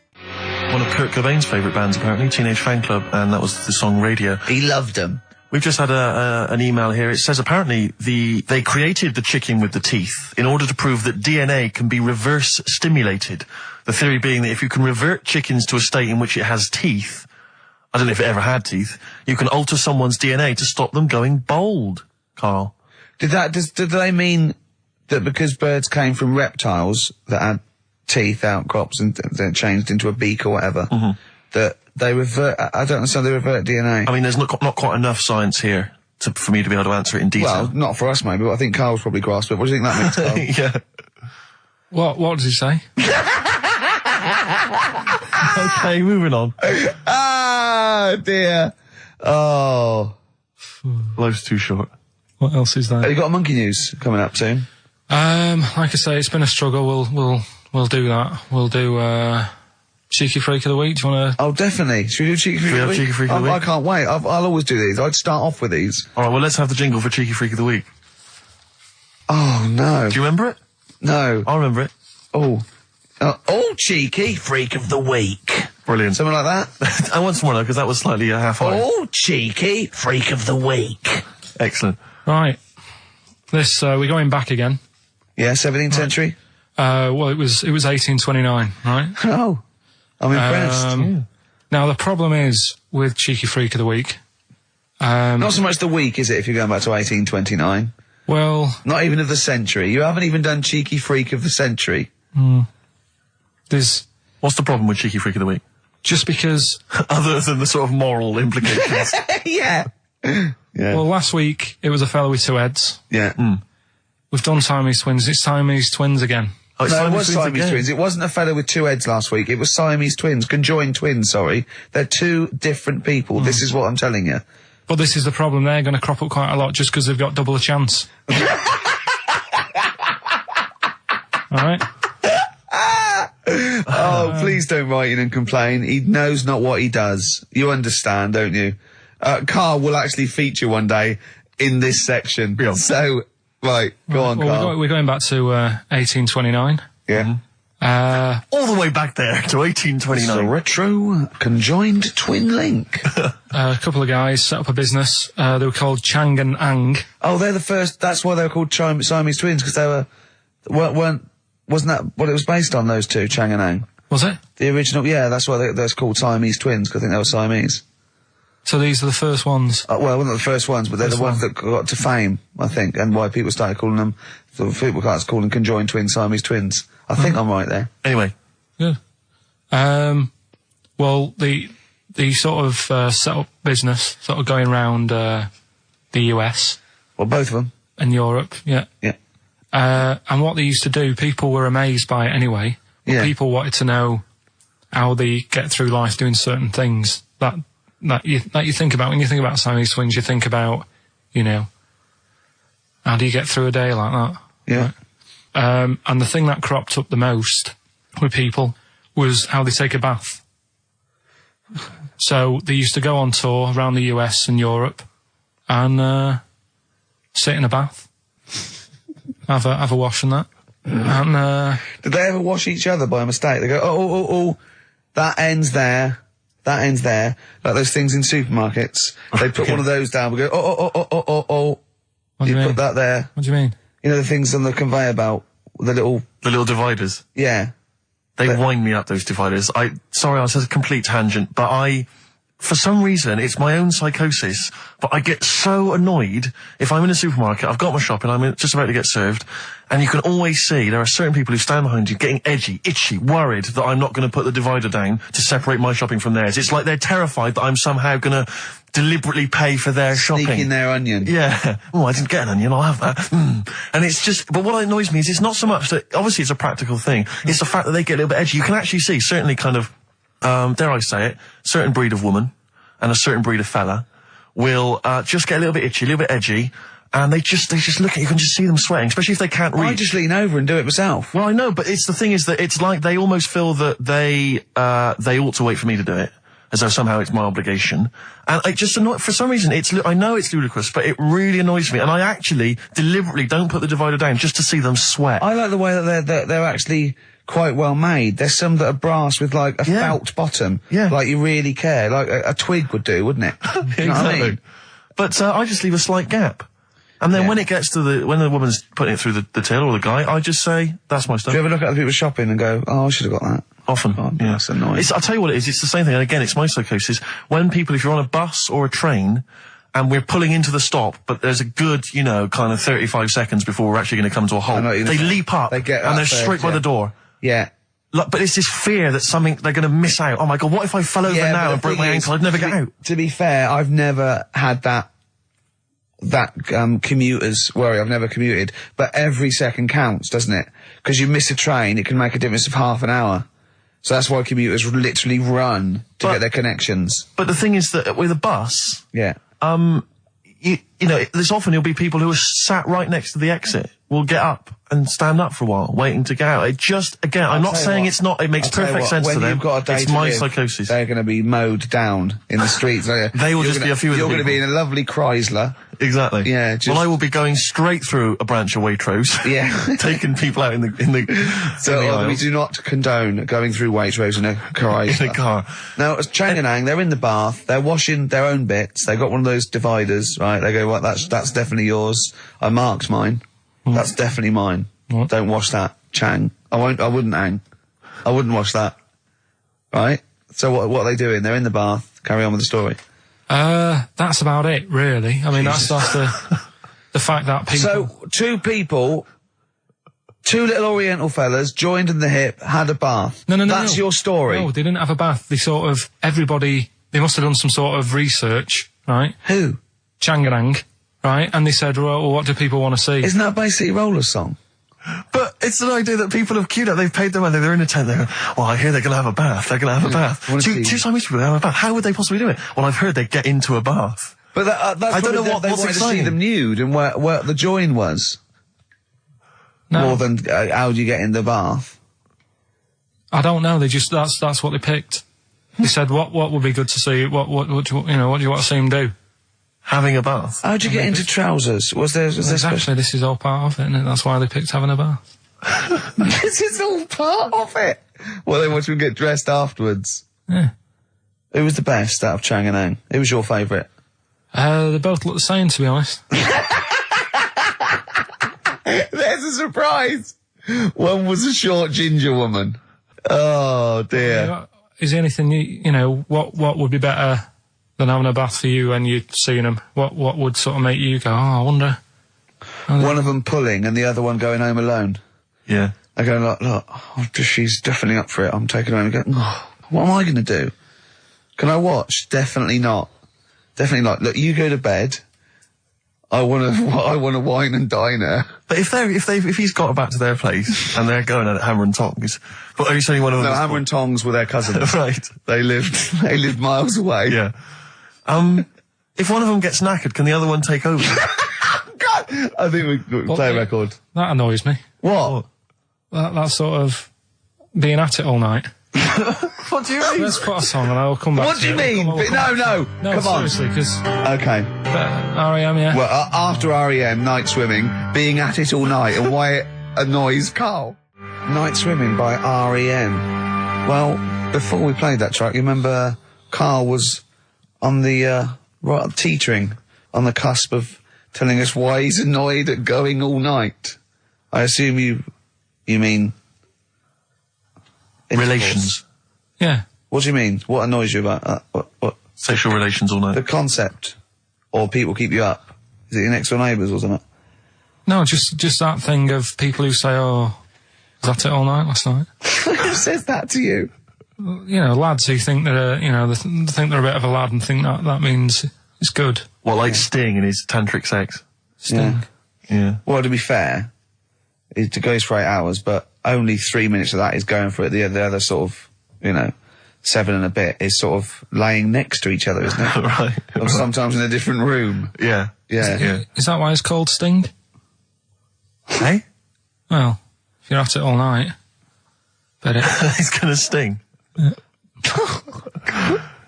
One of Kurt Cobain's favourite bands, apparently, Teenage Fan Club, and that was the song Radio. He loved them. We've just had an email here. It says apparently they created the chicken with the teeth in order to prove that DNA can be reverse stimulated. The theory being that if you can revert chickens to a state in which it has teeth, I don't know if it ever had teeth, you can alter someone's DNA to stop them going bald, Carl. Did they mean that because birds came from reptiles that had teeth, outcrops, and then changed into a beak or whatever, that they revert? I don't understand. They revert DNA. I mean, there's not quite enough science here for me to be able to answer it in detail. Well, not for us, maybe. But I think Carl's probably grasped it. What do you think that means, Carl? Yeah. What did he say? Okay, moving on. Ah, dear. Oh. Life's too short. What else is there? Have you got a monkey news coming up soon? Like I say, it's been a struggle. We'll do that. We'll do Cheeky Freak of the Week. Do you want to? Oh, definitely. Should we do Cheeky Freak of the Week? Cheeky Freak of the Week? I can't wait. I'll always do these. I'd start off with these. All right, well, let's have the jingle for Cheeky Freak of the Week. Oh, no. Do you remember it? No. I remember it. Oh, Cheeky Freak of the Week. Brilliant. Something like that? I want some more, though, because that was slightly half-high. Oh, Cheeky Freak of the Week. Excellent. Right. This, we're going back again. Yeah, 17th century? Well, it was 1829, right? Oh, I'm impressed. Now, the problem is with Cheeky Freak of the Week. Not so much the week, is it, if you're going back to 1829? Well... Not even of the century. You haven't even done Cheeky Freak of the century. There's... What's the problem with Cheeky Freak of the Week? Just because... Other than the sort of moral implications. Yeah. Well, last week, it was a fellow with 2 heads. Yeah. We've done Siamese twins. It's Siamese twins again. Oh, No, it was Siamese again. twins. It wasn't a fellow with 2 heads last week. It was Siamese twins. Conjoined twins, sorry. They're 2 different people. This is what I'm telling you. But this is the problem. They're going to crop up quite a lot just because they've got double a chance. All right? Oh, please don't write in and complain. He knows not what he does. You understand, don't you? Carl will actually feature one day in this section. Yeah. So, right, go on, Carl. We're going back to 1829. Yeah. All the way back there to It's a 1829. retro conjoined twin link. A couple of guys set up a business. They were called Chang and Ang. Oh, they're the first. That's why they were called Siamese twins, because they wasn't that what it was based on? Those 2, Chang and Ang. Was it? The original, yeah. That's why they're called Siamese twins, because I think they were Siamese. So these are the first ones. Well, not the first ones, but they're the ones that got to fame, I think, and why people started calling them. So people started calling them conjoined twins, Siamese twins. I think I'm right there. Anyway. Good. Well, the sort of set up business, sort of going around the US. Well, both of them. And Europe, yeah. Yeah. And what they used to do, people were amazed by it anyway. Yeah. People wanted to know how they get through life doing certain things that you think about. When you think about Siamese twins, you think about, you know, how do you get through a day like that? Yeah. Right? And the thing that cropped up the most with people was how they take a bath. So they used to go on tour around the US and Europe and sit in a bath, have a wash and that. And did they ever wash each other by mistake? They go, oh, that ends there. That ends there. Like those things in supermarkets. They put one of those down. We go, oh. What do you mean? Put that there. What do you mean? You know the things on the conveyor belt? The little dividers. Yeah. They wind me up, those dividers. Sorry, I was at a complete tangent, but for some reason, it's my own psychosis, but I get so annoyed if I'm in a supermarket, I've got my shopping, I'm just about to get served, and you can always see there are certain people who stand behind you getting edgy, itchy, worried that I'm not going to put the divider down to separate my shopping from theirs. It's like they're terrified that I'm somehow going to deliberately pay for their shopping. Sneaking their onion. Yeah. Oh, I didn't get an onion, I'll have that. And it's just, but what annoys me is it's not so much that, obviously it's a practical thing, it's the fact that they get a little bit edgy. You can actually see, certainly kind of, dare I say it, certain breed of woman and a certain breed of fella will, just get a little bit itchy, a little bit edgy, and they just look at you can just see them sweating, especially if they can't reach. I just lean over and do it myself. Well, I know, but the thing is that it's like they almost feel that they ought to wait for me to do it, as though somehow it's my obligation. And it just for some reason, I know it's ludicrous, but it really annoys me. And I actually deliberately don't put the divider down just to see them sweat. I like the way that they're actually quite well made. There's some that are brass with like a felt bottom. Yeah. Like you really care. Like a twig would do, wouldn't it? Exactly. You know what I mean? But I just leave a slight gap. And then when it gets to when the woman's putting it through the till or the guy, I just say, that's my stuff. Do you ever look at other people shopping and go, oh, I should have got that? Often. Oh, yeah. That's annoying. I'll tell you what it is, it's the same thing, and again, it's my psychosis. When people, if you're on a bus or a train, and we're pulling into the stop, but there's a good, kind of 35 seconds before we're actually going to come to a halt, they leap up, and they're straight by the door. Yeah. But it's this fear that they're going to miss out. Oh my God, what if I fell over now and broke my ankle? I'd never get out. To be fair, I've never had that commuter's worry. I've never commuted, but every second counts, doesn't it? Because you miss a train, it can make a difference of half an hour. So that's why commuters literally run to get their connections. But the thing is that with a bus, there's often there'll be people who are sat right next to the exit will get up and stand up for a while, waiting to get out. It just, again, I'm not saying it's not, it makes perfect sense to them. It's my psychosis. They're going to be mowed down in the streets. They will just be a few of the You're going to be in a lovely Chrysler. Exactly. Yeah. Well, I will be going straight through a branch of Waitrose. Yeah. Taking people out in the So we do not condone going through Waitrose in a Chrysler. In a car. Now, as Changanang, they're in the bath, they're washing their own bits, they've got one of those dividers, right? They go, well, that's definitely yours. I marked mine. That's definitely mine. What? Don't wash that, Chang. I wouldn't hang. I wouldn't wash that. Right? So what are they doing? They're in the bath. Carry on with the story. That's about it, really. I mean, that's the fact that people... So, two little Oriental fellas joined in the hip, had a bath. No. That's your story. No, they didn't have a bath. They they must have done some sort of research, right? Who? Changanang, right? And they said, well, what do people want to see? Isn't that a Bay City Rollers song? But it's an idea that people have queued up. They've paid their money. They're in a tent. They're, well, I hear they're going to have a bath. They're going to have a bath. Two Siamese people have a bath. How would they possibly do it? Well, I've heard they get into a bath. But that's I don't know they what's wanted to see exciting. them nude and where the join was. No. More than how do you get in the bath? I don't know. They just that's what they picked. They said, what would be good to see? What do you want to see them do? Having a bath. How'd you get into trousers? Was there Exactly. This is all part of it, isn't it? That's why they picked having a bath. This is all part of it. Well, they want you to get dressed afterwards. Yeah. Who was the best out of Changanang? Who was your favourite? They both look the same, to be honest. There's a surprise. One was a short ginger woman. Oh dear. Is there anything what would be better than having a bath for you when you're seeing them? What would sort of make you go, I wonder? One of them pulling and the other one going home alone. Yeah. I go, look, she's definitely up for it. I'm taking her home and going, what am I going to do? Can I watch? Definitely not. Definitely not. Look, you go to bed. I want to wine and dine her. But if he's got back to their place and they're going at Hammer and Tongs, but are you saying one of them? No, Hammer and Tongs were their cousins. Right. They lived miles away. Yeah. If one of them gets knackered, can the other one take over? God, I think we play a record. That annoys me. What? That sort of being at it all night. What do you mean? Let's put a song and I'll come back. What do you mean? No, come on. Seriously, because Okay. R.E.M. yeah. Well, after R.E.M., Night Swimming, being at it all night, and why it annoys Carl. Night Swimming by R.E.M. Well, before we played that track, you remember Carl was on the teetering on the cusp of telling us why he's annoyed at going all night. I assume you mean relations. Yeah. What do you mean? What annoys you about that? What? Sexual relations all night. The concept, or people keep you up. Is it your next door neighbours or something? No, just that thing of people who say, "Oh, was that it all night last night?" Who says that to you? Lads who think they're, they think they're a bit of a lad and think that means It's good. Well, like Sting in his tantric sex. Sting. Yeah. Well, to be fair, it goes for 8 hours, but only 3 minutes of that is going for it. The other sort of, 7 and a bit is sort of laying next to each other, isn't it? Right. Or sometimes in a different room. Yeah. Yeah. Is that why it's called Sting? Hey? Well, if you're at it all night, bet it. It's gonna sting.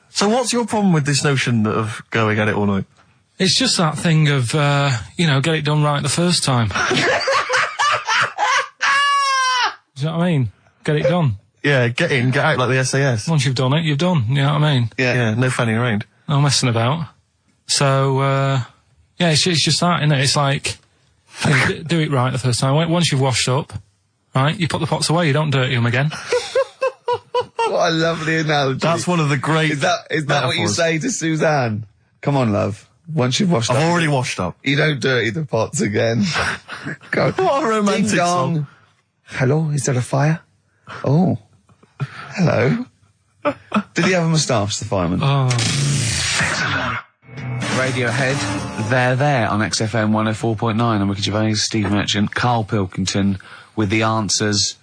So what's your problem with this notion of going at it all night? It's just that thing of, get it done right the first time. Do you know what I mean? Get it done. Yeah, get in, get out like the SAS. Once you've done it, you've done. You know what I mean? Yeah, no fanning around. No messing about. So, it's just that, isn't it? It's like, do it right the first time. Once you've washed up, right, you put the pots away, you don't dirty them again. What a lovely analogy. That's one of the great Is that what you say to Suzanne? Come on, love. Once you've washed up. I've already washed up. You don't dirty the pots again. God. What a romantic Ding dong. song. Hello, is there a fire? Oh. Hello. Did he have a moustache, the fireman? Oh. Radiohead, they're there on XFM 104.9. I'm Ricky Gervais, Steve Merchant, Karl Pilkington with the answers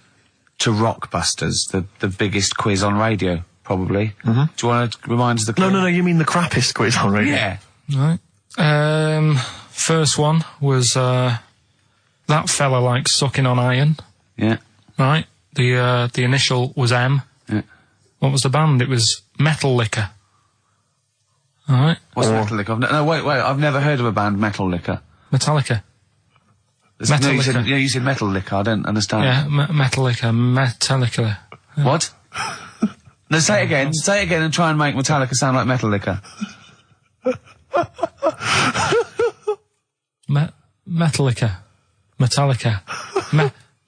to Rockbusters, the biggest quiz on radio, probably. Mm-hmm. Do you want to remind us the clue? No, you mean the crappiest quiz on radio? Yeah. Right. First one was, that fella likes sucking on iron. Yeah. Right. The initial was M. Yeah. What was the band? It was Metal Liquor. Alright. What's Metal Liquor? No, wait, I've never heard of a band, Metal Liquor. Metallica. No, you said Metal Liquor, I don't understand. Yeah, Metal Liquor, Metallica. What? No, say it again and try and make Metallica sound like Metal Liquor. Metallica. Metallica.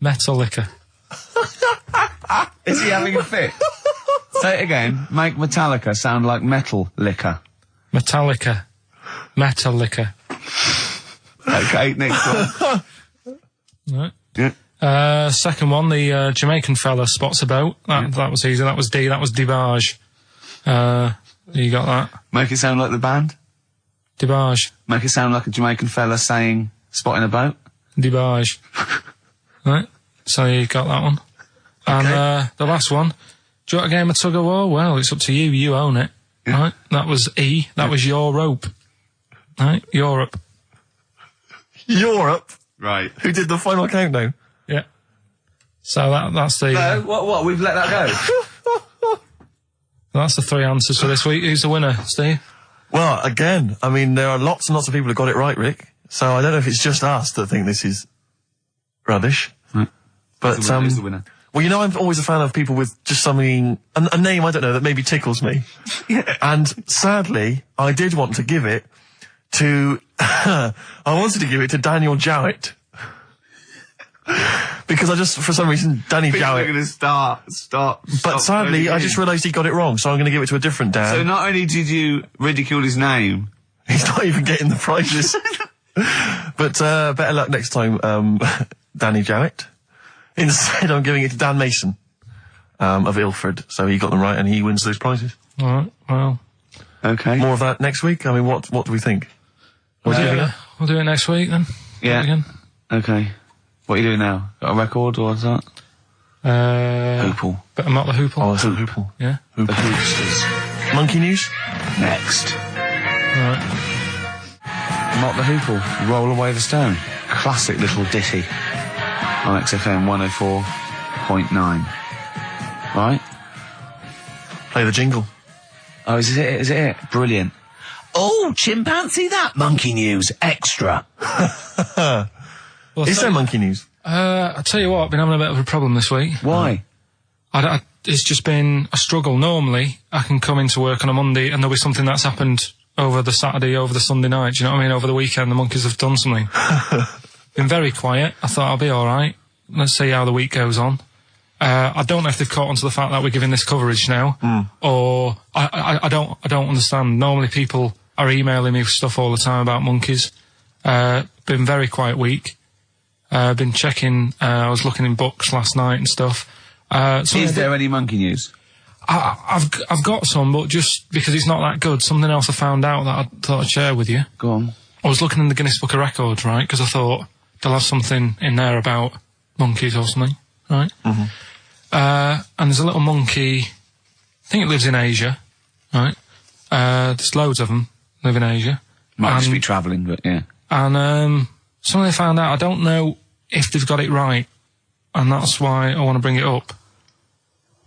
Metallica. Is he having a fit? Say it again, make Metallica sound like Metal Liquor. Metallica. Metallica. Okay, next one. Right. Yeah. Second one, the Jamaican fella spots a boat. That was easy. That was D. That was Debage. You got that? Make it sound like the band. Debage. Make it sound like a Jamaican fella saying, spotting a boat. Debage. Right. So you got that one. And the last one. Do you want a game of tug of war? Well, it's up to you. You own it. Yeah. Right. That was E. That was your rope. Right. Europe. Europe? Right. Who did the final countdown? Yeah. So that's the... No, what? We've let that go? That's the 3 answers for this week. Who's the winner, Steve? Well, again, I mean, there are lots and lots of people who got it right, Rick. So I don't know if it's just us that think this is rubbish. Right. But, who's the winner? Well, I'm always a fan of people with just something, a name, I don't know, that maybe tickles me. Yeah. And sadly, I did want to give it to, I wanted to give it to Daniel Jowett. Because for some reason, Danny Jowett. Going to start. But sadly, I just realised he got it wrong, so I'm going to give it to a different Dan. So not only did you ridicule his name, he's not even getting the prizes. But better luck next time, Danny Jowett. Instead, I'm giving it to Dan Mason of Ilford. So he got them right, and he wins those prizes. All right. Well. Okay. More of that next week. I mean, what do we think? We'll do it next week then. Yeah. Again. Okay. What are you doing now? Got a record or what's that? Hoople. But I'm not the Hoople. Oh, it's a Hoople. Yeah. The Hoopsters. Monkey News? Next. All right. Not the Hoople. Roll Away the Stone. Classic little ditty on XFM 104.9. Right? Play the jingle. Oh, is it it? Brilliant. Oh, chimpanzee that Monkey News Extra. Well, is there Monkey News? I'll tell you what, I've been having a bit of a problem this week. Why? It's just been a struggle. Normally, I can come into work on a Monday and there'll be something that's happened over the Saturday, over the Sunday night. Do you know what I mean? Over the weekend, the monkeys have done something. Been very quiet. I thought I'll be alright. Let's see how the week goes on. I don't know if they've caught on to the fact that we're giving this coverage now, or I don't understand. Normally people are emailing me stuff all the time about monkeys. Been very quiet week. Been checking, I was looking in books last night and stuff. Is there any monkey news? I've got some, but just because it's not that good, something else I found out that I thought I'd share with you. Go on. I was looking in the Guinness Book of Records, right, because I thought they'll have something in there about monkeys or something, right? Mm-hmm. And there's a little monkey, I think it lives in Asia, right? There's loads of them live in Asia. Might just be travelling, but yeah. And something they found out, I don't know if they've got it right, and that's why I want to bring it up.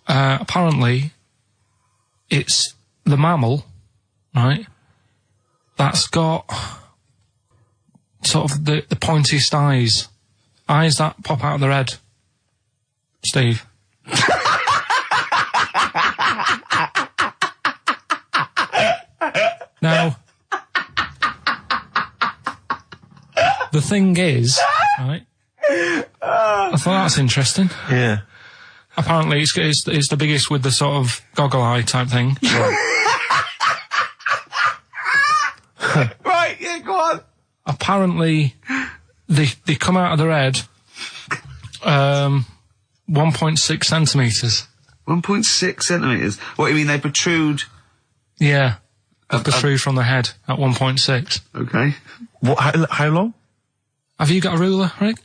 Apparently, it's the mammal, right, that's got sort of the pointiest eyes that pop out of their head. Steve. Now, the thing is, right, I thought that's interesting. Yeah. Apparently, it's the biggest with the sort of goggle eye type thing. Right, yeah, go on. Apparently, they come out of their head 1.6 centimetres. 1.6 centimetres? What, you mean they protrude? Yeah, they protrude from the head at 1.6. Okay. What? How long? Have you got a ruler, Rick?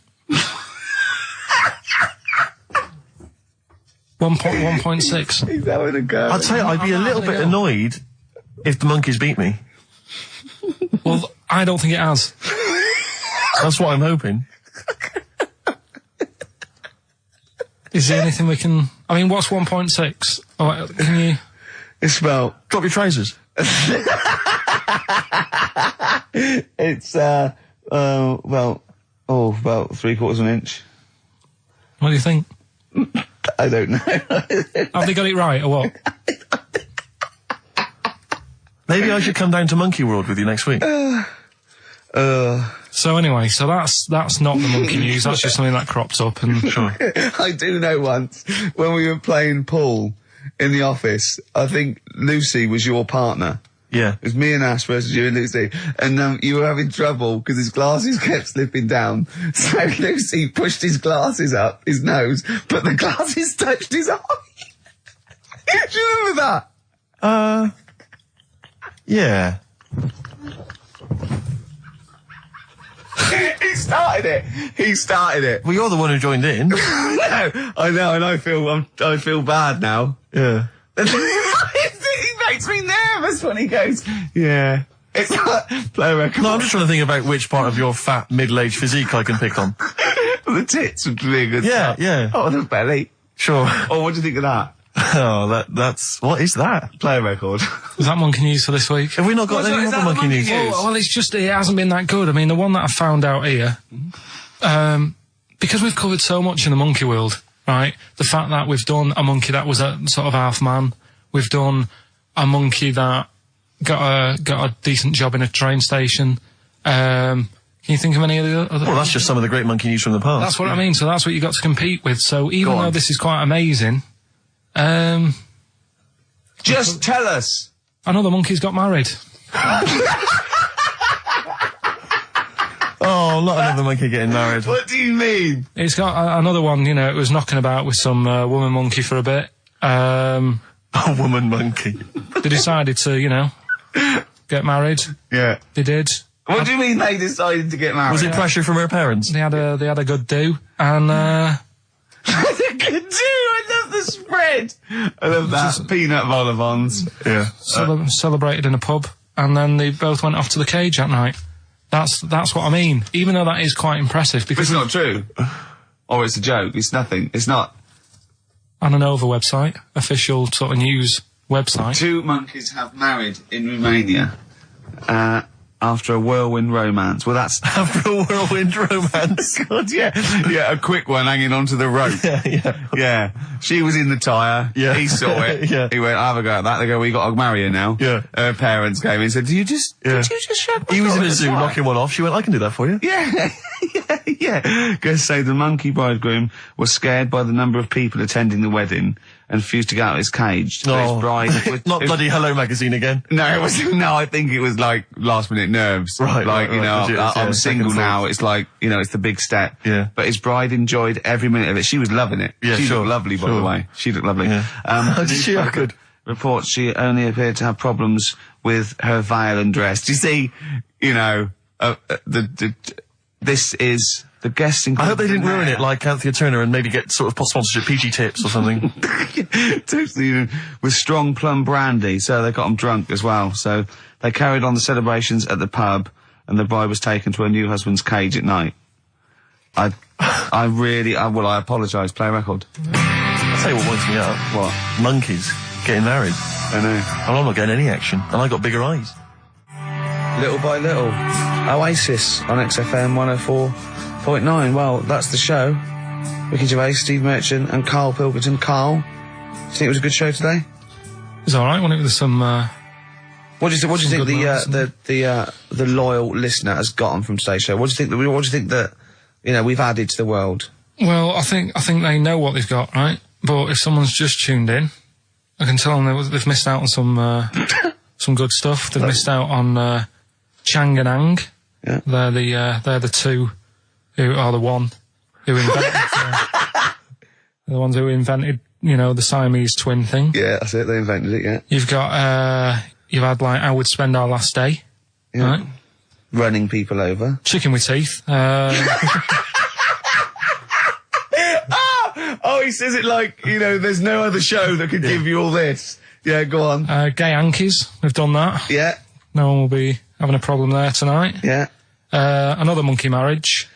1.6. He's having a go. I'd say I'd be a little bit annoyed if the monkeys beat me. Well, I don't think it has. That's what I'm hoping. Is there anything we can... I mean, what's 1.6? Oh, can you... It's about... Drop your trousers. It's, about 3/4 of an inch. What do you think? I don't know. Have they got it right, or what? Maybe I should come down to Monkey World with you next week. So anyway, so that's not the monkey news, that's just something that cropped up and... Sure. I do know once, when we were playing pool in the office, I think Lucy was your partner. Yeah. It was me and Ash versus you and Lucy. And you were having trouble because his glasses kept slipping down. So Lucy pushed his glasses up his nose, but the glasses touched his eye. Do you remember that? Yeah. He started it. Well, you're the one who joined in. No, I know, and I feel bad now. Yeah. He makes me nervous when he goes, yeah. It's like, play a record. No, I'm just trying to think about which part of your fat, middle-aged physique I can pick on. The tits would be a good Yeah, start. yeah. Oh, the belly. Sure. Oh, what do you think of that? Oh, that's... What is that? Play a record. Is that monkey news for this week? Have we not got any other monkey news? Well, it's just, it hasn't been that good. I mean, the one that I found out here, because we've covered so much in the monkey world, right? The fact that we've done a monkey that was a sort of half man, we've done a monkey that got a decent job in a train station. Can you think of any of the other? Well, that's just some of the great monkey news from the past. That's what I mean. So that's what you got to compete with. So even though this is quite amazing, just tell us. Another monkey's got married. Oh, not another monkey getting married. What do you mean? It's got another one, you know, it was knocking about with some woman monkey for a bit. A woman monkey. They decided to, you know, get married. Yeah. They did. What do you mean they decided to get married? Was it pressure from her parents? They had a good do, and Good do. I love the spread. I love that. Peanut vol-au-vents. Yeah. Celebrated in a pub, and then they both went off to the cage that night. That's what I mean. Even though that is quite impressive, because It's not true. Or it's a joke. It's nothing. It's not. on an Over website, official sort of news website. 2 monkeys have married in Romania after a whirlwind romance. Well, that's... After a whirlwind romance. God, yeah. Yeah, a quick one hanging onto the rope. Yeah. She was in the tyre. Yeah. He saw it. Yeah. He went, I'll have a go at that. They go, we got to marry her now. Yeah. Her parents came in and said, did you just shag my He was in daughter a zoo twice?" knocking one off. She went, I can do that for you. Yeah. Yeah. Go say the monkey bridegroom was scared by the number of people attending the wedding and refused to get out of his cage. So his bride Not bloody Hello Magazine again. No, it wasn't. No, I think it was like last minute nerves. Right, like, right, you know, right. I'm single now. It's like, you know, it's the big step. Yeah. But his bride enjoyed every minute of it. She was loving it. Yeah, she sure, looked lovely, by the way. She looked lovely. Yeah. Did she? Oh, good. Reports she only appeared to have problems with her veil and dress. Do you see, you know, this is the guest. I hope they didn't ruin it like Anthea Turner and maybe get sort of sponsorship PG tips or something. With strong plum brandy, so they got them drunk as well. So they carried on the celebrations at the pub, and the bride was taken to her new husband's cage at night. I apologise. Play a record. I'll tell you what winds me up. What? Monkeys getting married. I know. And I'm not getting any action, and I got bigger eyes. Little by little. Oasis on XFM 104.9. Well, that's the show. Ricky Gervais, Steve Merchant, and Karl Pilkington. Karl, do you think it was a good show today? It was alright, wasn't it, with some, What do you think the loyal listener has gotten from today's show? What do you think that, you know, we've added to the world? Well, I think they know what they've got, right? But if someone's just tuned in, I can tell them they've missed out on some good stuff. They've missed out on Chang and Ang. Yeah. They're the two who are the one who invented the ones who invented, you know, the Siamese twin thing. Yeah, that's it. They invented it. Yeah. You've got you've had like How We'd Spend Our Last Day. Yeah. Right? Running people over. Chicken with teeth. Oh, he says it like, you know, there's no other show that could give you all this. Yeah, go on. Gay Yankees. We've done that. Yeah. No one will be having a problem there tonight. Yeah. Another monkey marriage.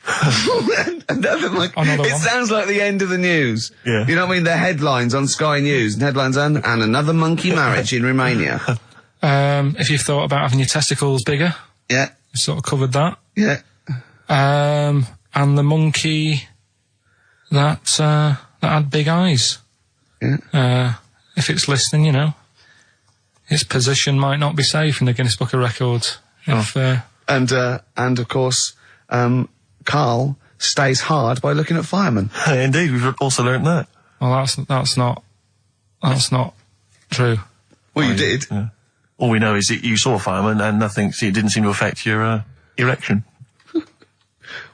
Another it sounds like the end of the news. Yeah. You know what I mean? The headlines on Sky News and headlines and another monkey marriage in Romania. If you've thought about having your testicles bigger. Yeah. We sort of covered that. Yeah. And the monkey that had big eyes. Yeah. If it's listening, you know, its position might not be safe in the Guinness Book of Records. And of course, Karl stays hard by looking at firemen. Indeed, we've also learnt that. Well, that's not true. Well, you did. Yeah. All we know is that you saw a fireman and it didn't seem to affect your erection.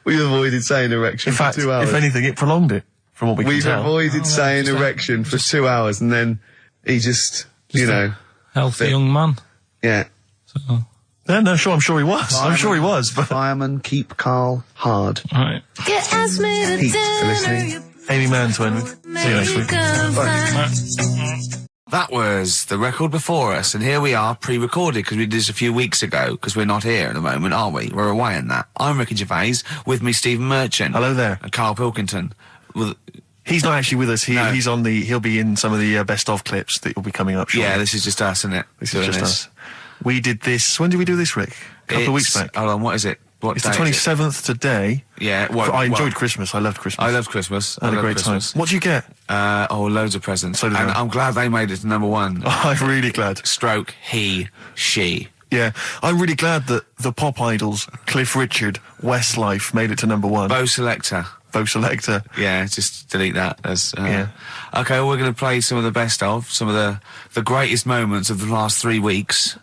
We avoided saying erection In fact, for 2 hours. if anything, it prolonged it, from what we can We've tell. avoided saying erection for 2 hours, and then he just you know... Healthy young man. Yeah. So. Yeah, no, sure, I'm sure he was. Fireman, I'm sure he was, but... Firemen keep Karl hard. Right. Heaps for listening. Amy Manton. See you next week. That was the record before us, and here we are, pre-recorded, because we did this a few weeks ago, because we're not here at the moment, are we? We're away on that. I'm Ricky Gervais, with me Stephen Merchant. Hello there. And Karl Pilkington. He's not actually with us. No. He'll be in some of the best of clips that will be coming up shortly. Yeah, this is just us, isn't it? This is just us. We did this, when did we do this, Rick? A couple of weeks back. Hold on, what is it? It's the 27th today. Yeah. I enjoyed Christmas. I loved Christmas. I loved Christmas. I had a great time. What did you get? Loads of presents. So did and I. I'm glad they made it to number one. Oh, I'm really glad. Stroke, he, she. Yeah, I'm really glad that the pop idols, Cliff Richard, Westlife, made it to number one. Bo Selector. Yeah, just delete that. Yeah. Okay, well, we're going to play some of the best of, some of the greatest moments of the last 3 weeks.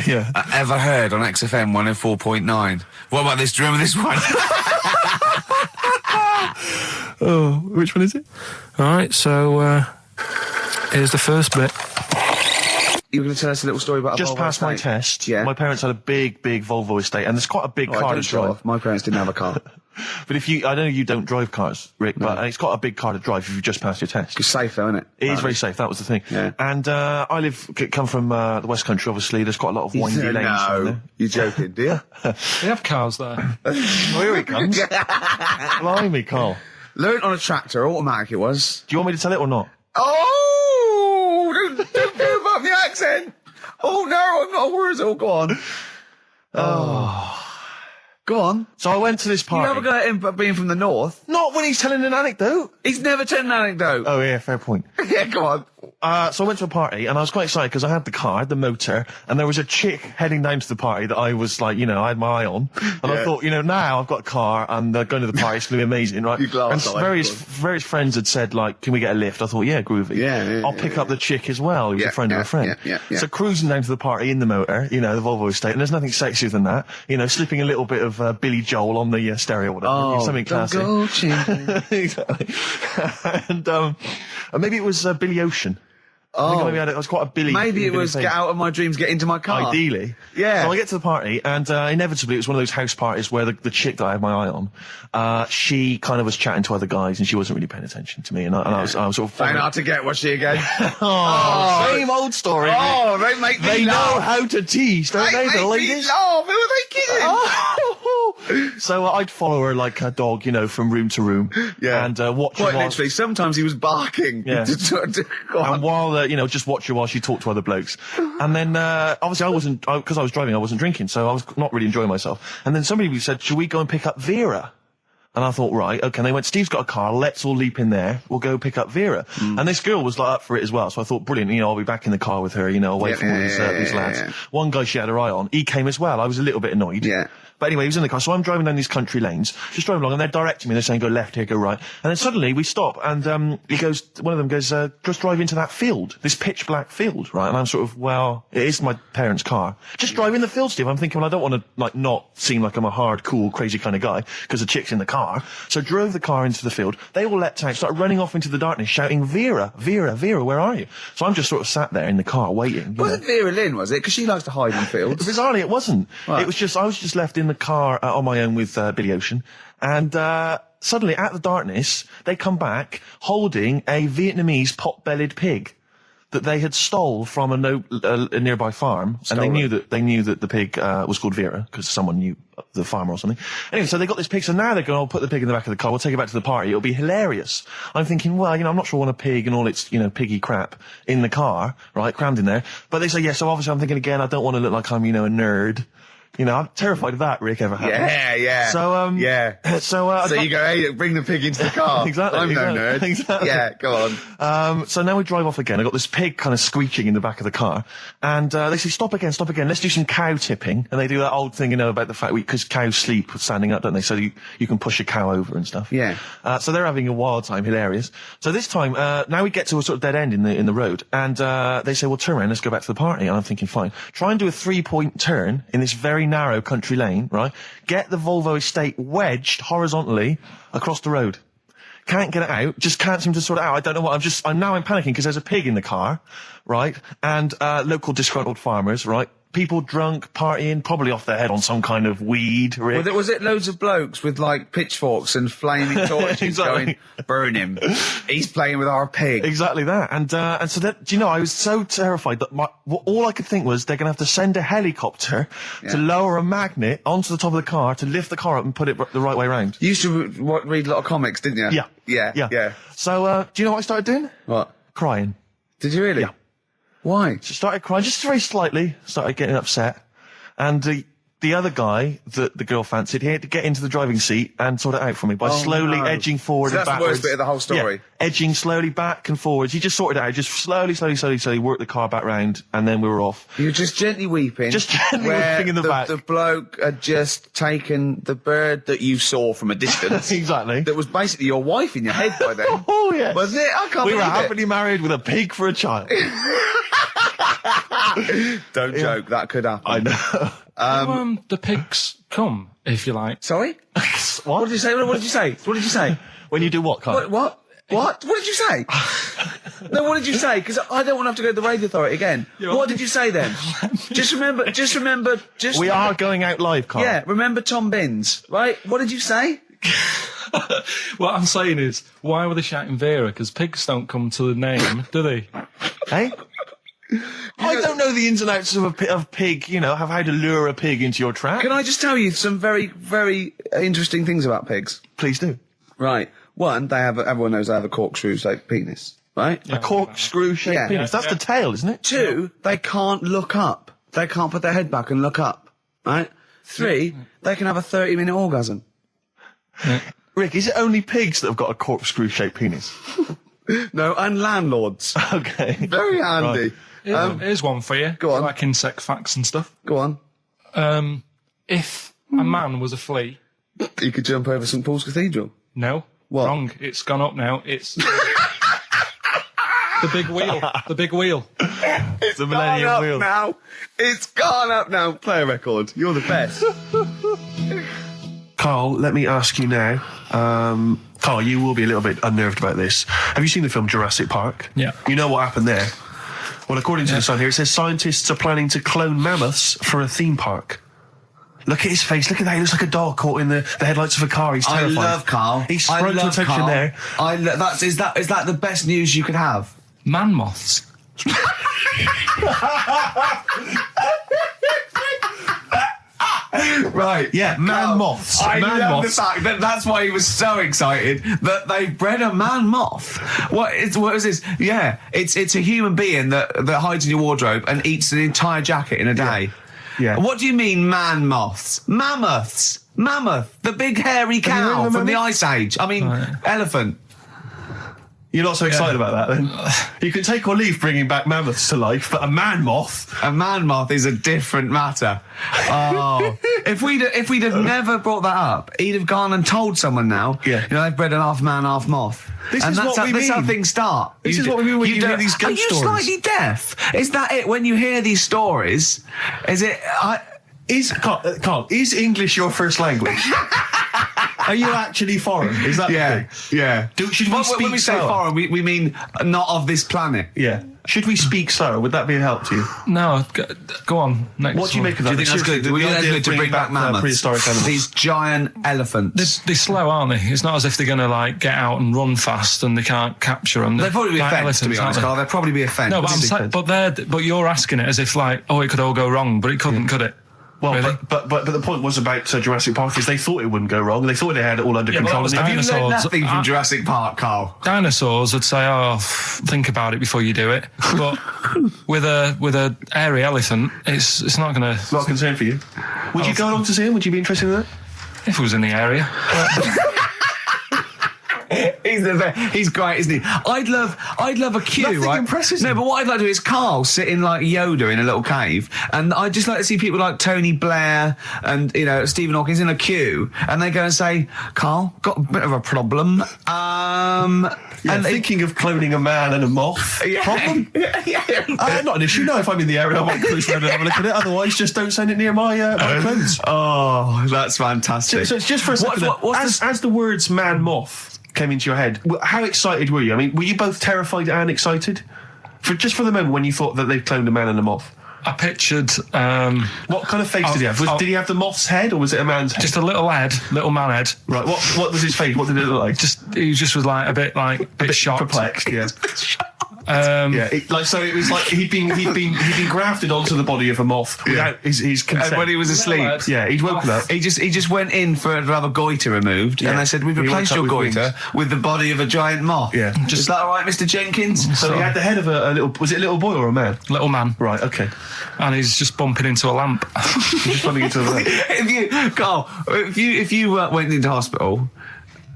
Yeah. Ever heard on XFM 104.9. What about this? Do you remember this one? Oh, which one is it? Alright, so, here's the first bit. You were going to tell us a little story about Just a Volvo passed my estate? test. Yeah. My parents had a big Volvo estate, and there's quite a big car to don't show drive. off. My parents didn't have a car. But I know you don't drive cars, Rick, but it's got a big car to drive if you just passed your test. It's safe though, isn't it? It is very safe, that was the thing. Yeah. And I come from the West Country, obviously. There's quite a lot of windy lanes around there. You're joking, do you? They have cars there. Oh, here he comes. Blimey, Carl. Learned on a tractor, automatic it was. Do you want me to tell it or not? Oh! Don't move up the accent! Oh no, I'm not worried. Oh, go on. Go on. So I went to this party. You never got him being from the north. Not when he's telling an anecdote. He's never telling an anecdote. Oh, yeah, fair point. Yeah, go on. So I went to a party, and I was quite excited because I had the car, I had the motor, and there was a chick heading down to the party that I was like, I had my eye on. And I thought, now I've got a car, and going to the party, it's going to be amazing, right? And various friends had said, like, can we get a lift? I thought, yeah, groovy. I'll pick up the chick as well, who's a friend of a friend. So cruising down to the party in the motor, the Volvo estate, and there's nothing sexier than that. Slipping a little bit of Billy Joel on the stereo or whatever. Something classy. Exactly. And maybe it was Billy Ocean. I think maybe I was quite a Billy. Maybe it was Get Out of My Dreams, Get Into My Car. Ideally. Yeah. So I get to the party, and inevitably it was one of those house parties where the chick that I had my eye on, she kind of was chatting to other guys, and she wasn't really paying attention to me, and I was sort of... Trying hard to get, was she again? Same old story. Oh, they make me They laugh. know how to tease, don't they, the ladies? Laugh. Who are they kidding? So I'd follow her like a dog, from room to room. Yeah. And watch her Quite while... literally, sometimes he was barking. Yeah. And while, just watch her while she talked to other blokes. And then, obviously because I was driving, I wasn't drinking, so I was not really enjoying myself. And then somebody said, should we go and pick up Vera? And I thought, right, okay. And they went, Steve's got a car, let's all leap in there, we'll go pick up Vera. And this girl was like up for it as well, so I thought, brilliant, I'll be back in the car with her, away from all these lads. Yeah. One guy she had her eye on, he came as well, I was a little bit annoyed. Yeah. But anyway, he was in the car, so I'm driving down these country lanes, just driving along, and they're directing me, they're saying, go left here, go right. And then suddenly we stop, and one of them goes, just drive into that field, this pitch black field, right? And I'm sort of, well, it is my parents' car. Just drive in the field, Steve. I'm thinking, well, I don't want to, not seem like I'm a hard, cool, crazy kind of guy, because the chick's in the car. So drove the car into the field. They all leapt out, started running off into the darkness, shouting, Vera, Vera, Vera, where are you? So I'm just sort of sat there in the car waiting. Wasn't Vera Lynn, was it? Because she likes to hide in fields. Bizarrely, it wasn't. Right. It was just, I was just left in the car on my own with Billy Ocean, and suddenly, out of the darkness, they come back holding a Vietnamese pot-bellied pig that they had stole from a nearby farm, and they knew that the pig was called Vera because someone knew the farmer or something. Anyway, so they got this pig, so now they're going, I'll put the pig in the back of the car, we'll take it back to the party, it'll be hilarious. I'm thinking, well, I'm not sure I want a pig and all its, piggy crap in the car, right, crammed in there. But they say, yeah, so obviously I'm thinking again, I don't want to look like I'm, a nerd. I'm terrified of that, Rick, ever happened. Yeah. So, you go, hey, bring the pig into the car. Exactly. I'm no nerd. Exactly. Yeah, go on. So now we drive off again. I got this pig kind of squeaking in the back of the car. And, they say, stop again. Let's do some cow tipping. And they do that old thing, about the fact because cows sleep standing up, don't they? So you can push a cow over and stuff. Yeah. So they're having a wild time, hilarious. So this time, now we get to a sort of dead end in the road. And, they say, well, turn around, let's go back to the party. And I'm thinking, fine. Try and do a 3-point turn in this very narrow country lane, right? Get the Volvo estate wedged horizontally across the road. Can't get it out, just can't seem to sort it out. I don't know what, I'm panicking because there's a pig in the car, right? And, local disgruntled farmers, right? People drunk, partying, probably off their head on some kind of weed, Rick. Was it loads of blokes with, pitchforks and flaming torches Exactly. going, burn him. He's playing with our pig. Exactly that. And so that, I was so terrified that all I could think was they're going to have to send a helicopter to lower a magnet onto the top of the car to lift the car up and put it the right way around. You used to read a lot of comics, didn't you? Yeah. So, do you know what I started doing? What? Crying. Did you really? Yeah. Why? So started crying, just very slightly, started getting upset. And the other guy that the girl fancied, he had to get into the driving seat and sort it out for me by slowly edging forward and backwards. That's the worst bit of the whole story. Yeah, edging slowly back and forwards. He just sorted it out, just slowly worked the car back round, and then we were off. You were just gently weeping. Just gently weeping in the back. The bloke had just taken the bird that you saw from a distance. Exactly. That was basically your wife in your head by then. Oh, yes. Was it? I can't believe it. We were happily married with a pig for a child. Don't joke, that could happen. I know. The pigs come, if you like. Sorry? What did you say? What did you say? What did you say? When you do what, Carl? What? What did you say? No, what did you say? Because I don't want to have to go to the radio authority again. What did you say then? Just remember. We are going out live, Carl. Yeah, remember Tom Binns, right? What did you say? What I'm saying is, why were they shouting Vera? Because pigs don't come to the name, do they? Hey? I don't know the ins and outs of pig, have how to lure a pig into your trap. Can I just tell you some very, very interesting things about pigs? Please do. Right. One, everyone knows they have a corkscrew-shaped penis, right? A corkscrew-shaped penis. That's the tail, isn't it? 2, they can't look up. They can't put their head back and look up, right? 3, they can have a 30-minute orgasm. Rick, is it only pigs that have got a corkscrew-shaped penis? No, and landlords. Okay. Very handy. Here's one for you. Go on. Like insect facts and stuff. Go on. If a man was a flea... You could jump over St Paul's Cathedral. No. What? Wrong. It's gone up now. It's... the big wheel. The big wheel. It's the Millennium Wheel. Now. It's gone up now. Play a record. You're the best. Carl, let me ask you now. Carl, you will be a little bit unnerved about this. Have you seen the film Jurassic Park? Yeah. You know what happened there? Well, according to the Sun here, it says scientists are planning to clone mammoths for a theme park. Look at his face. Look at that. He looks like a dog caught in the headlights of a car. He's terrified. I love Carl. He sprung to attention Carl. there. Is that the best news you could have? Man moths. Right. Yeah, man moths. I man love moths. the fact that that's why he was so excited that they bred a man moth. What is this? Yeah, it's a human being that hides in your wardrobe and eats an entire jacket in a day. Yeah. What do you mean, man moths? Mammoths. Mammoth, the big hairy Have you heard cow of a from the mammoth? Ice Age. I mean, elephant. You're not so excited about that, then? You can take or leave bringing back mammoths to life, but a man moth... A man moth is a different matter. Oh, if we'd have never brought that up, he'd have gone and told someone now. Yeah. You know, they've bred an half man, half moth. This and is that's what we that's how mean. things start. This is what we mean when you hear don't- these ghost Are you stories. slightly deaf? Is that it? When you hear these stories, is it? Carl, is English your first language? Are you actually foreign? Is that the Yeah, thing? yeah. Should we speak when we say slower? foreign, we mean not of this planet. Yeah. Should we speak slower? Would that be a help to you? No, go on. Next What do you one. make of Do that? you think that's good? The Do you think idea that's of good to bring back mammoths? prehistoric animals. These giant elephants. They're slow, aren't they? It's not as if they're going to like get out and run fast and they can't capture them. They'd probably be a like fence, to be elephants, honest, aren't Carl. They'd probably be a fence. they? No, but I'm saying, but you're asking it as if like, oh, it could all go wrong, but it couldn't, could it? Well, Really? but the point was about Jurassic Park is they thought it wouldn't go wrong. They thought they had it all under Yeah, but control. that was And Have you learned dinosaurs. nothing from Jurassic Park, Carl? Dinosaurs would say, "Oh, think about it before you do it." But with a hairy elephant, it's not going to. not a concern for you. Would you go along to see him? Would you be interested in that? If it was in the area, He's great, isn't he? I'd love a queue, Nothing right? impresses No, him. but what I'd like to do is Carl sitting like Yoda in a little cave, and I'd just like to see people like Tony Blair and Stephen Hawking in a queue, and they go and say, "Carl, got a bit of a problem." And thinking of cloning a man and a moth. Problem? Not an issue. No, if I'm in the area, I might cruise around and have a look at it. Otherwise, just don't send it near my clothes. Oh, that's fantastic. So it's just for a second. As the words "man moth" came into your head, how excited were you? I mean, were you both terrified and excited? For the moment when you thought that they'd cloned a man and a moth? I pictured What kind of face did he have? Did he have the moth's head, or was it a man's head? just a little man head. Right. What was his face? What did it look like? He just was like a bit shocked. Perplexed. Yeah. Yeah. It was like he'd been grafted onto the body of a moth without his consent. And when he was asleep, lad. Yeah, he'd woken up. he just went in to have a goiter removed, Yeah. and they said, "We've He replaced woke your up with goiter with the body of a giant moth." Yeah. Is that all right, Mr. Jenkins? So he had the head of a little. Was it a little boy or a man? Little man, Right. Okay. and he's just bumping into a lamp. He's just running into the. If you went into hospital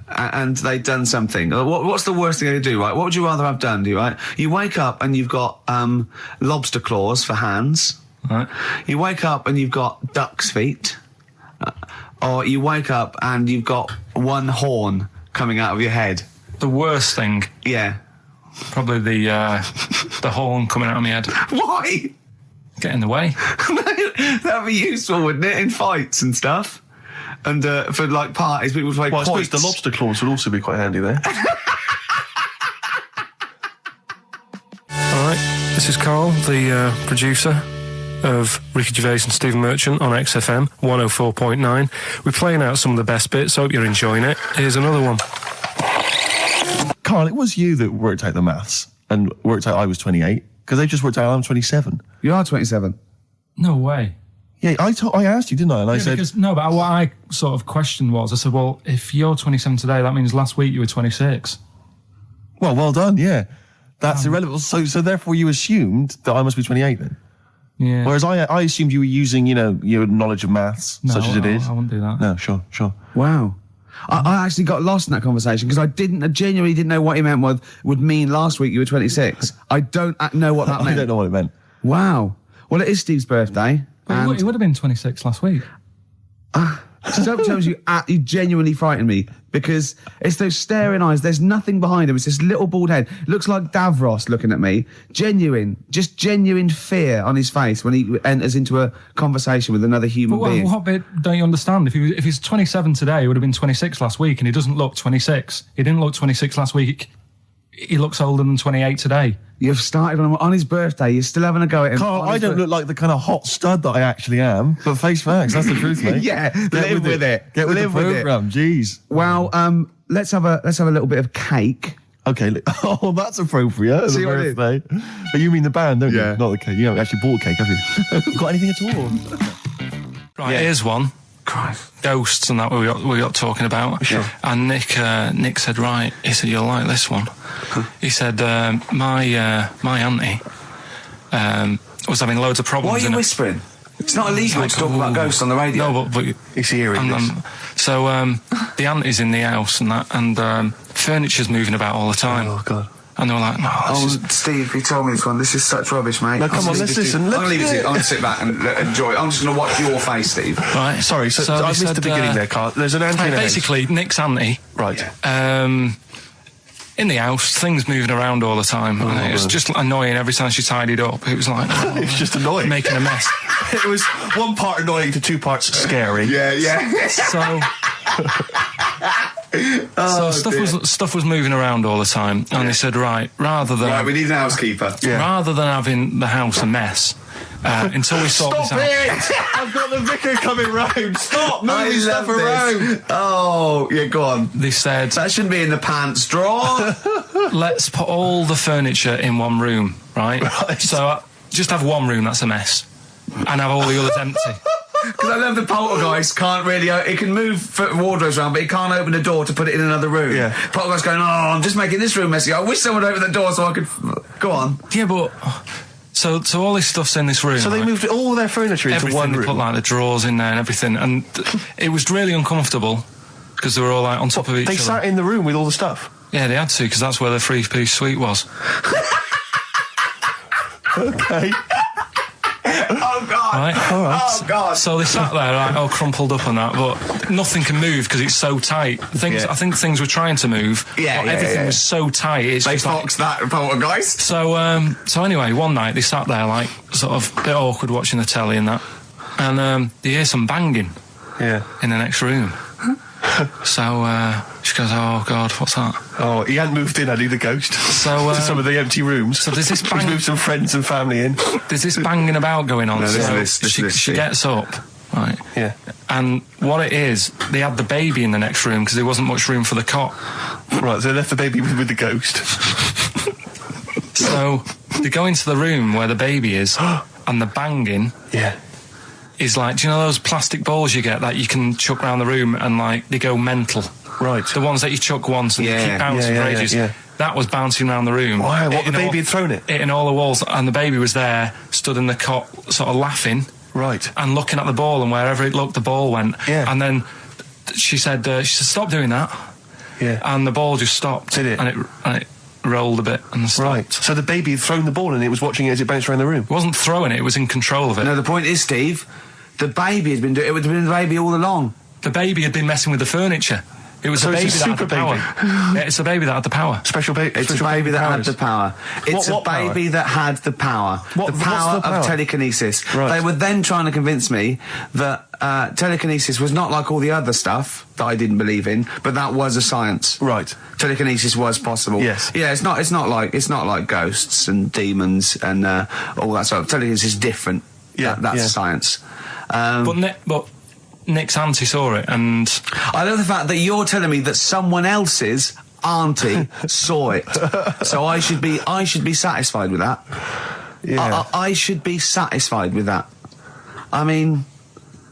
and they'd done something, what's the worst thing they do, right? What would you rather have done, right? You wake up and you've got lobster claws for hands. Right. You wake up and you've got duck's feet. Or you wake up and you've got one horn coming out of your head. The worst thing, Yeah. probably the horn coming out of my head. Why? Get in the way. That'd be useful, wouldn't it, in fights and stuff? And for like parties, people would play Well, I suppose quoits. the lobster claws would also be quite handy there. All right, this is Carl, the producer of Ricky Gervais and Stephen Merchant on XFM 104.9. We're playing out some of the best bits. Hope you're enjoying it. Here's another one. Carl, it was you that worked out the maths and worked out I was 28 because they just worked out I'm 27. You are 27. No way. Yeah, I asked you, didn't I? And I said, But what I sort of questioned was, I said, well, if you're 27 today, that means last week you were 26. well done, yeah. That's irrelevant. So therefore you assumed that I must be 28 then. Yeah. Whereas I assumed you were using, your knowledge of maths, No, such as it is. I wouldn't do that. No, sure. Wow. I actually got lost in that conversation because I genuinely didn't know what he meant would mean last week you were 26. I don't know what that meant. I don't know what it meant. Wow. Well, it is Steve's birthday. He would have been 26 last week. Sometimes you genuinely frighten me because it's those staring eyes. There's nothing behind him. It's this little bald head. Looks like Davros looking at me. Genuine fear on his face when he enters into a conversation with another human being. What bit don't you understand? If he's 27 today, he would have been 26 last week, and he doesn't look 26. He didn't look 26 last week. He looks older than 28 today. You've started on his birthday. You're still having a go at him. Carl, I don't look like the kind of hot stud that I actually am, but face facts, that's the truth, mate. Yeah, live with it. Get with the programme, jeez. Well, let's have a little bit of cake. Okay, oh, that's appropriate. See The what I did? birthday. But you mean the band, don't Yeah. you? Not the cake. You haven't actually bought a cake, have you? Got anything at all? Right, here's one. Christ. Ghosts and that we got talking about. Sure. And Nick said, right, he said, you'll like this one. He said, my auntie was having loads of problems. Why are you whispering? It's not illegal to talk about ghosts on the radio. No, but It's hearing this. so the auntie's in the house and that, and furniture's moving about all the time. Oh, God. And they were like, no, Steve, you told me this one. This is such rubbish, mate. No, come on, let's listen. I'm going to leave it to you. I'm going to sit back and enjoy it. I'm just going to watch your face, Steve. right. Sorry, so I missed the beginning there, Carl. There's an auntie in the house. Basically, Nick's auntie. Right. In the house, things moving around all the time, and it was just annoying every time she tidied up. It was like, It's just annoying. making a mess. It was one part annoying to two parts scary. Yeah. So, stuff was moving around all the time, and they said, right, we need an housekeeper. rather than having the house a mess, until we sort this Stop out. it! I've got the vicar coming round. Stop moving stuff around. Oh, yeah, go on. They said, That shouldn't be in the pants drawer. let's put all the furniture in one room, right? So just have one room that's a mess, and have all the others empty. Because I love the poltergeist can't really... It can move wardrobes around, but it can't open the door to put it in another room. Yeah. Poltergeist going, I'm just making this room messy. I wish someone would open the door so I could... Go on. Yeah, but... So all this stuff's in this room. So they right? moved all their furniture into Everything, one they room. put like the drawers in there and everything, and it was really uncomfortable because they were all like on top of each They other. sat in the room with all the stuff. Yeah, they had to, because that's where the 3-piece suite was. Okay. Oh, God. Right? All right. Oh, God. So they sat there, like, all crumpled up and that, but nothing can move because it's so tight. I think things were trying to move, but everything was so tight. It's They just like, foxed that poltergeist. So anyway, one night they sat there, like, sort of a bit awkward watching the telly and that, and they hear some banging Yeah. in the next room. So she goes, oh, God, what's that? Oh, he hadn't moved in, had he, the ghost? So, to some of the empty rooms. So there's this He's bang... moved some friends and family in. There's this banging about going on. No, So she gets up, right? Yeah. And what it is, they had the baby in the next room because there wasn't much room for the cot. Right, so they left the baby with the ghost. So they go into the room where the baby is, and the banging Yeah. is like, do you know those plastic balls you get that you can chuck around the room and like they go mental? Right. The ones that you chuck once and they keep bouncing for ages. Yeah. That was bouncing around the room. Wow, what, the baby had thrown it? Hitting all the walls, and the baby was there, stood in the cot, sort of laughing. Right. And looking at the ball, and wherever it looked, the ball went. Yeah. And then she said, stop doing that. Yeah. And the ball just stopped. Did it? And it rolled a bit and stopped. Right. So the baby had thrown the ball and it was watching it as it bounced around the room. It wasn't throwing it, it was in control of it. No, the point is, Steve, the baby has been doing it. It would have been the baby all along. The baby had been messing with the furniture. It was So the baby it's a that had super the power. baby. Yeah, it's the baby that had the power. Special baby. It's a baby that had the power. It's What a power? baby that had the power. What's The the power power? of telekinesis. Right. They were then trying to convince me that telekinesis was not like all the other stuff that I didn't believe in, but that was a science. Right. Telekinesis was possible. Yes. Yeah, it's not like ghosts and demons and all that stuff. Telekinesis is different. Yeah, That's yeah. science. But Nick's auntie saw it, and I love the fact that you're telling me that someone else's auntie saw it. So I should be satisfied with that. Yeah. I should be satisfied with that. I mean,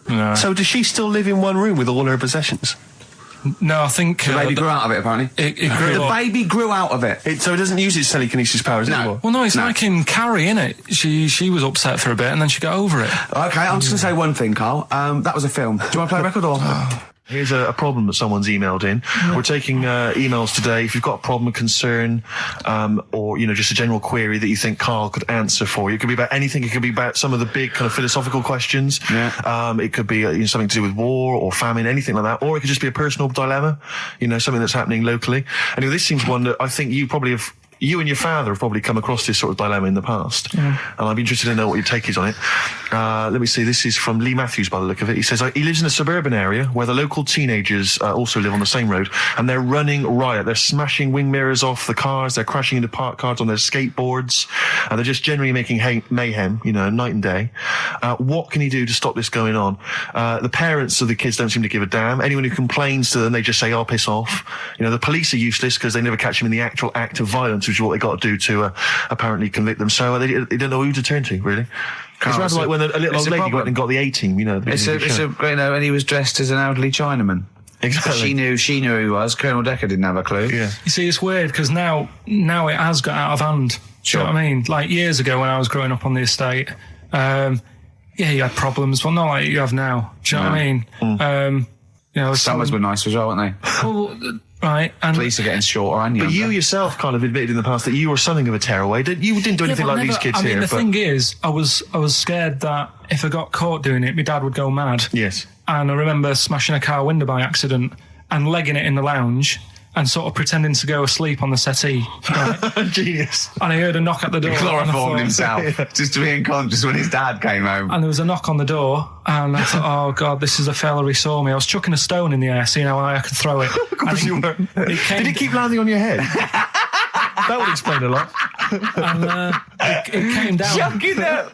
no. So does she still live in one room with all her possessions? No, I think the baby grew out of it, apparently. It grew The up. baby grew out of it. So it doesn't use its telekinesis powers No. anymore? Well, no, it's No. like in Carrie, innit? She was upset for a bit, and then she got over it. Okay, I'm just going to say one thing, Carl. That was a film. Do you want to play a record or...? Here's a problem that someone's emailed in. We're taking emails today. If you've got a problem, a concern, or, just a general query that you think Karl could answer for you. It could be about anything. It could be about some of the big kind of philosophical questions. Yeah. It could be something to do with war or famine, anything like that. Or it could just be a personal dilemma, something that's happening locally. Anyway, this seems one that I think you and your father have probably come across this sort of dilemma in the past. And I'd be interested to know what your take is on it. Let me see. This is from Lee Matthews by the look of it. He says, he lives in a suburban area where the local teenagers also live on the same road, and they're running riot. They're smashing wing mirrors off the cars. They're crashing into parked cars on their skateboards. And they're just generally making mayhem, night and day. What can he do to stop this going on? The parents of the kids don't seem to give a damn. Anyone who complains to them, they just say, piss off. The police are useless because they never catch them in the actual act of violence, which is what they got to do to apparently convict them. So they don't know who to turn to, really. It's rather like when a little old lady went and got the A-team, and he was dressed as an elderly Chinaman. Exactly. She knew who he was. Colonel Decker didn't have a clue. Yeah. You see, it's weird because now it has got out of hand. Sure. Do you know what I mean? Like years ago when I was growing up on the estate, you had problems, but not like you have now. Do you know what I mean? Summers were nice as well, weren't they? Well, right. And police are getting shorter and younger. But you yourself kind of admitted in the past that you were something of a tearaway. You didn't do anything like these kids here. The thing is, I was scared that if I got caught doing it, my dad would go mad. Yes. And I remember smashing a car window by accident and legging it in the lounge and sort of pretending to go asleep on the settee. Right? Genius. And I heard a knock at the door. He chloroformed himself just to be unconscious when his dad came home. And there was a knock on the door, and I thought, oh God, this is a fella who saw me. I was chucking a stone in the air, seeing how high I could throw it. Of course you were. Did it keep landing on your head? That would explain a lot. And it came down. Chucking a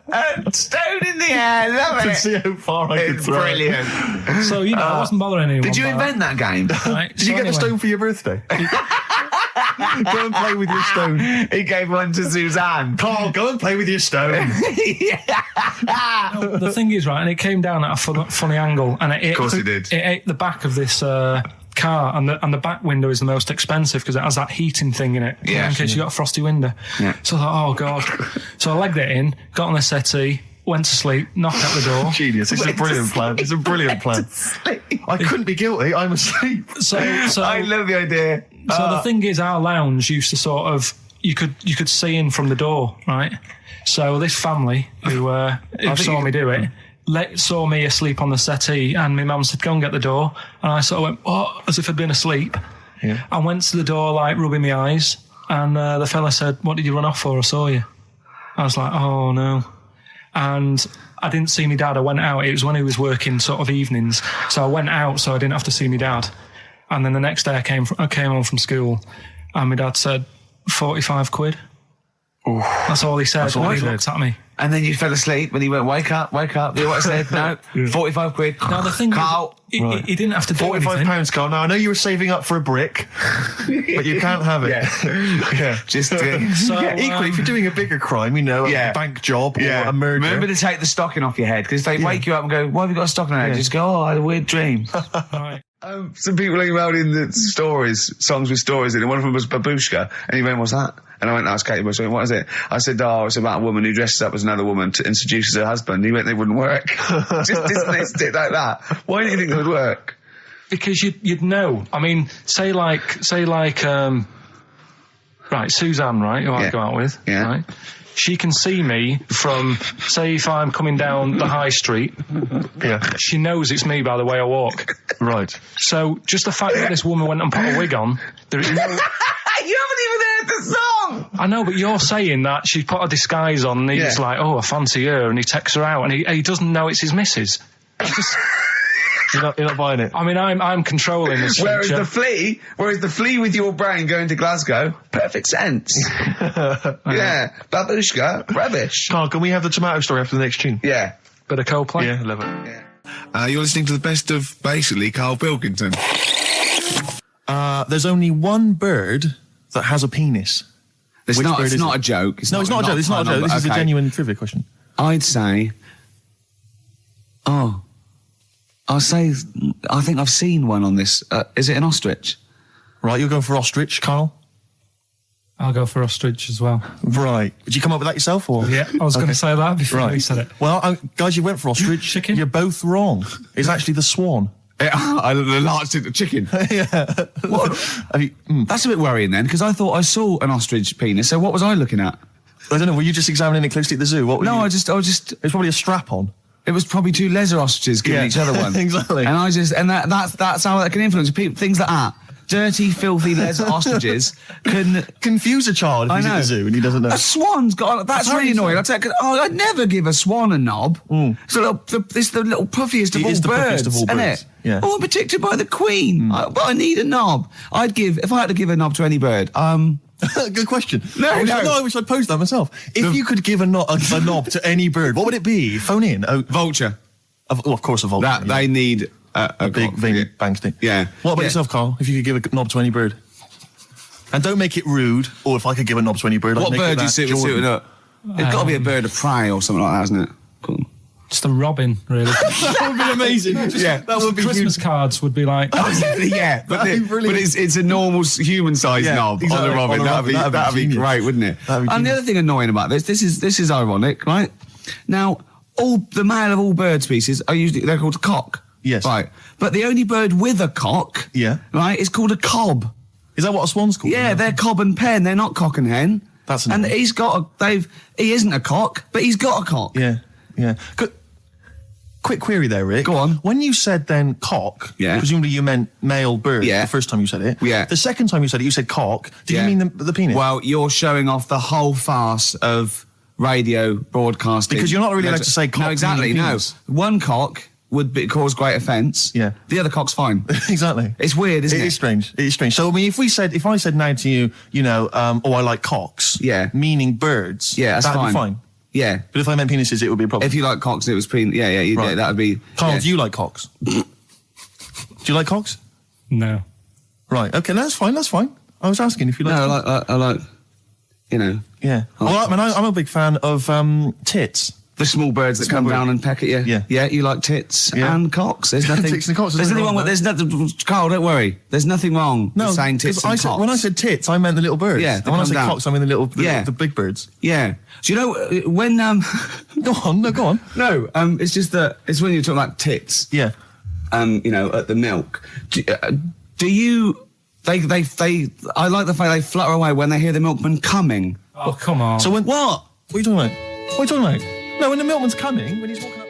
stone in the air, love To it. see how far I could throw Brilliant. It. So, I wasn't bothering anyone. Did you invent that game? Right, Did you get the stone for your birthday? Go and play with your stone. He gave one to Suzanne. Karl, go and play with your stone. The thing is, right, and it came down at a funny angle, and Of course it did. It ate the back of this car, and the back window is the most expensive because it has that heating thing in it. Yeah. In case you got a frosty window. Yeah. So I thought, oh God. So I legged it in, got on the settee, went to sleep, knocked at the door. Genius. It's a brilliant plan. It's a brilliant plan. I couldn't be guilty. I'm asleep. So I love the idea. So the thing is, our lounge used to sort of, you could see in from the door, right? So this family who saw me do it, saw me asleep on the settee, and my mum said, go and get the door. And I sort of went, what? As if I'd been asleep. Yeah. I went to the door, like, rubbing my eyes, and the fella said, what did you run off for? I saw you. I was like, oh, no. And I didn't see my dad. I went out. It was when he was working sort of evenings. So I went out so I didn't have to see my dad. And then the next day I came home from school, and my dad said, 45 quid. Ooh. That's all he said when he looked at me. And then you fell asleep when he went, wake up. You know what I said? No, 45 quid. Now the thing Karl. is, he didn't have to do anything. £45, Karl. Now, I know you were saving up for a brick, but you can't have it. Yeah. Just equally, if you're doing a bigger crime, a bank job or a murder. Remember to take the stocking off your head, because they wake you up and go, why have you got a stocking on your head? Just go, I had a weird dream. Right. Some people emailed in the songs with stories in it. One of them was Babushka, and he went, what's that? And I went, asked Katie Bush, what is it? I said, it's about a woman who dresses up as another woman to seduces her husband. He went, they wouldn't work. Just dismissed it like that. Why do you think it would work? Because you'd know. I mean, say like, right, Suzanne, right, who I go out with, right? She can see me from, say, if I'm coming down the high street. Yeah. She knows it's me by the way I walk. Right. So just the fact that this woman went and put a wig on, there is no... You haven't even heard the song! I know, but you're saying that she put a disguise on, and he's like, oh, I fancy her, and he takes her out, and he doesn't know it's his missus. You're not buying it. I mean, I'm controlling this. Whereas the flea with your brain going to Glasgow, perfect sense. Yeah, Babushka, rubbish. Karl, can we have the tomato story after the next tune? Yeah. Bit of Coldplay. Yeah, love it. Yeah. You're listening to the best of, basically, Karl Pilkington. There's only one bird that has a penis. It's not a joke. It's not a joke. This is a genuine trivia question. I'd say... I think I've seen one on this. Is it an ostrich? Right, you're going for ostrich, Karl? I'll go for ostrich as well. Right. Did you come up with that yourself, or? Yeah, I was going to say that before you said it. Well, guys, you went for ostrich. Chicken? You're both wrong. It's actually the swan. I large chicken. Yeah. That's a bit worrying then, because I thought I saw an ostrich penis. So what was I looking at? I don't know. Were you just examining it closely at the zoo? What? No, I was just. It was probably a strap on. It was probably two leather ostriches giving each other one. Exactly. And that's how that can influence people. Things like that. Dirty, filthy leather ostriches can confuse a child if he's at the zoo and he doesn't know. A swan's got. That's really annoying. I'd never give a swan a knob. It's the little puffiest of all birds, isn't it? Yeah. Oh, I'm protected by the queen. But I need a knob. If I had to give a knob to any bird. Good question. I wish I'd posed that myself. If you could give a knob to any bird, what would it be? Phone in. Vulture. Of course, a vulture. They need a big veiny bang stick. Yeah. What about yourself, Carl? If you could give a knob to any bird, and don't make it rude. Or if I could give a knob to any bird, what bird do you suit up? It's got to be a bird of prey or something like that, hasn't it? Cool. Just a robin, really. That would be amazing. That would be Christmas cards would be like. Yeah, but it's a normal human-sized knob on a robin. That'd be great, wouldn't it? And the other thing annoying about this is ironic, right? Now, the male of all bird species they're called a cock. Yes. Right. But the only bird with a cock, right, is called a cob. Is that what a swan's called? Yeah, they're cob and pen. They're not cock and hen. That's annoying. And he isn't a cock, but he's got a cock. Yeah. Quick query there, Rick. Go on. When you said then cock, presumably you meant male bird the first time you said it. Yeah. The second time you said cock, did you mean the penis? Well, you're showing off the whole farce of radio broadcasting. Because you're not really allowed to say cock. No, exactly, no. One cock would cause great offence. Yeah. The other cock's fine. Exactly. It's weird, isn't it? It is strange. It is strange. So, I mean, if I said now to you, I like cocks. Yeah. Meaning birds. Yeah, that's that'd fine. Be fine. Yeah. But if I meant penises, it would be a problem. If you like cocks and it was penis, right. That would be... Carl, do you like cocks? Do you like cocks? No. Right, okay, that's fine. I was asking if you like... No, I like, Yeah. Well, I'm a big fan of tits. The small birds that come down and peck at you. Yeah. Yeah, you like tits and cocks. There's nothing... Tits and cocks. There's nothing wrong with... There's nothing... Carl, don't worry. There's nothing wrong with saying tits and cocks. When I said tits, I meant the little birds. Yeah, and when I said cocks, I mean the big birds. Yeah. Do you know when... Go on. No, it's just that... It's when you're talking about tits. Yeah. At the milk. Do you... I like the fact they flutter away when they hear the milkman coming. Oh, come on. So when... What are you talking about? No, when the milkman's coming, when he's walking up...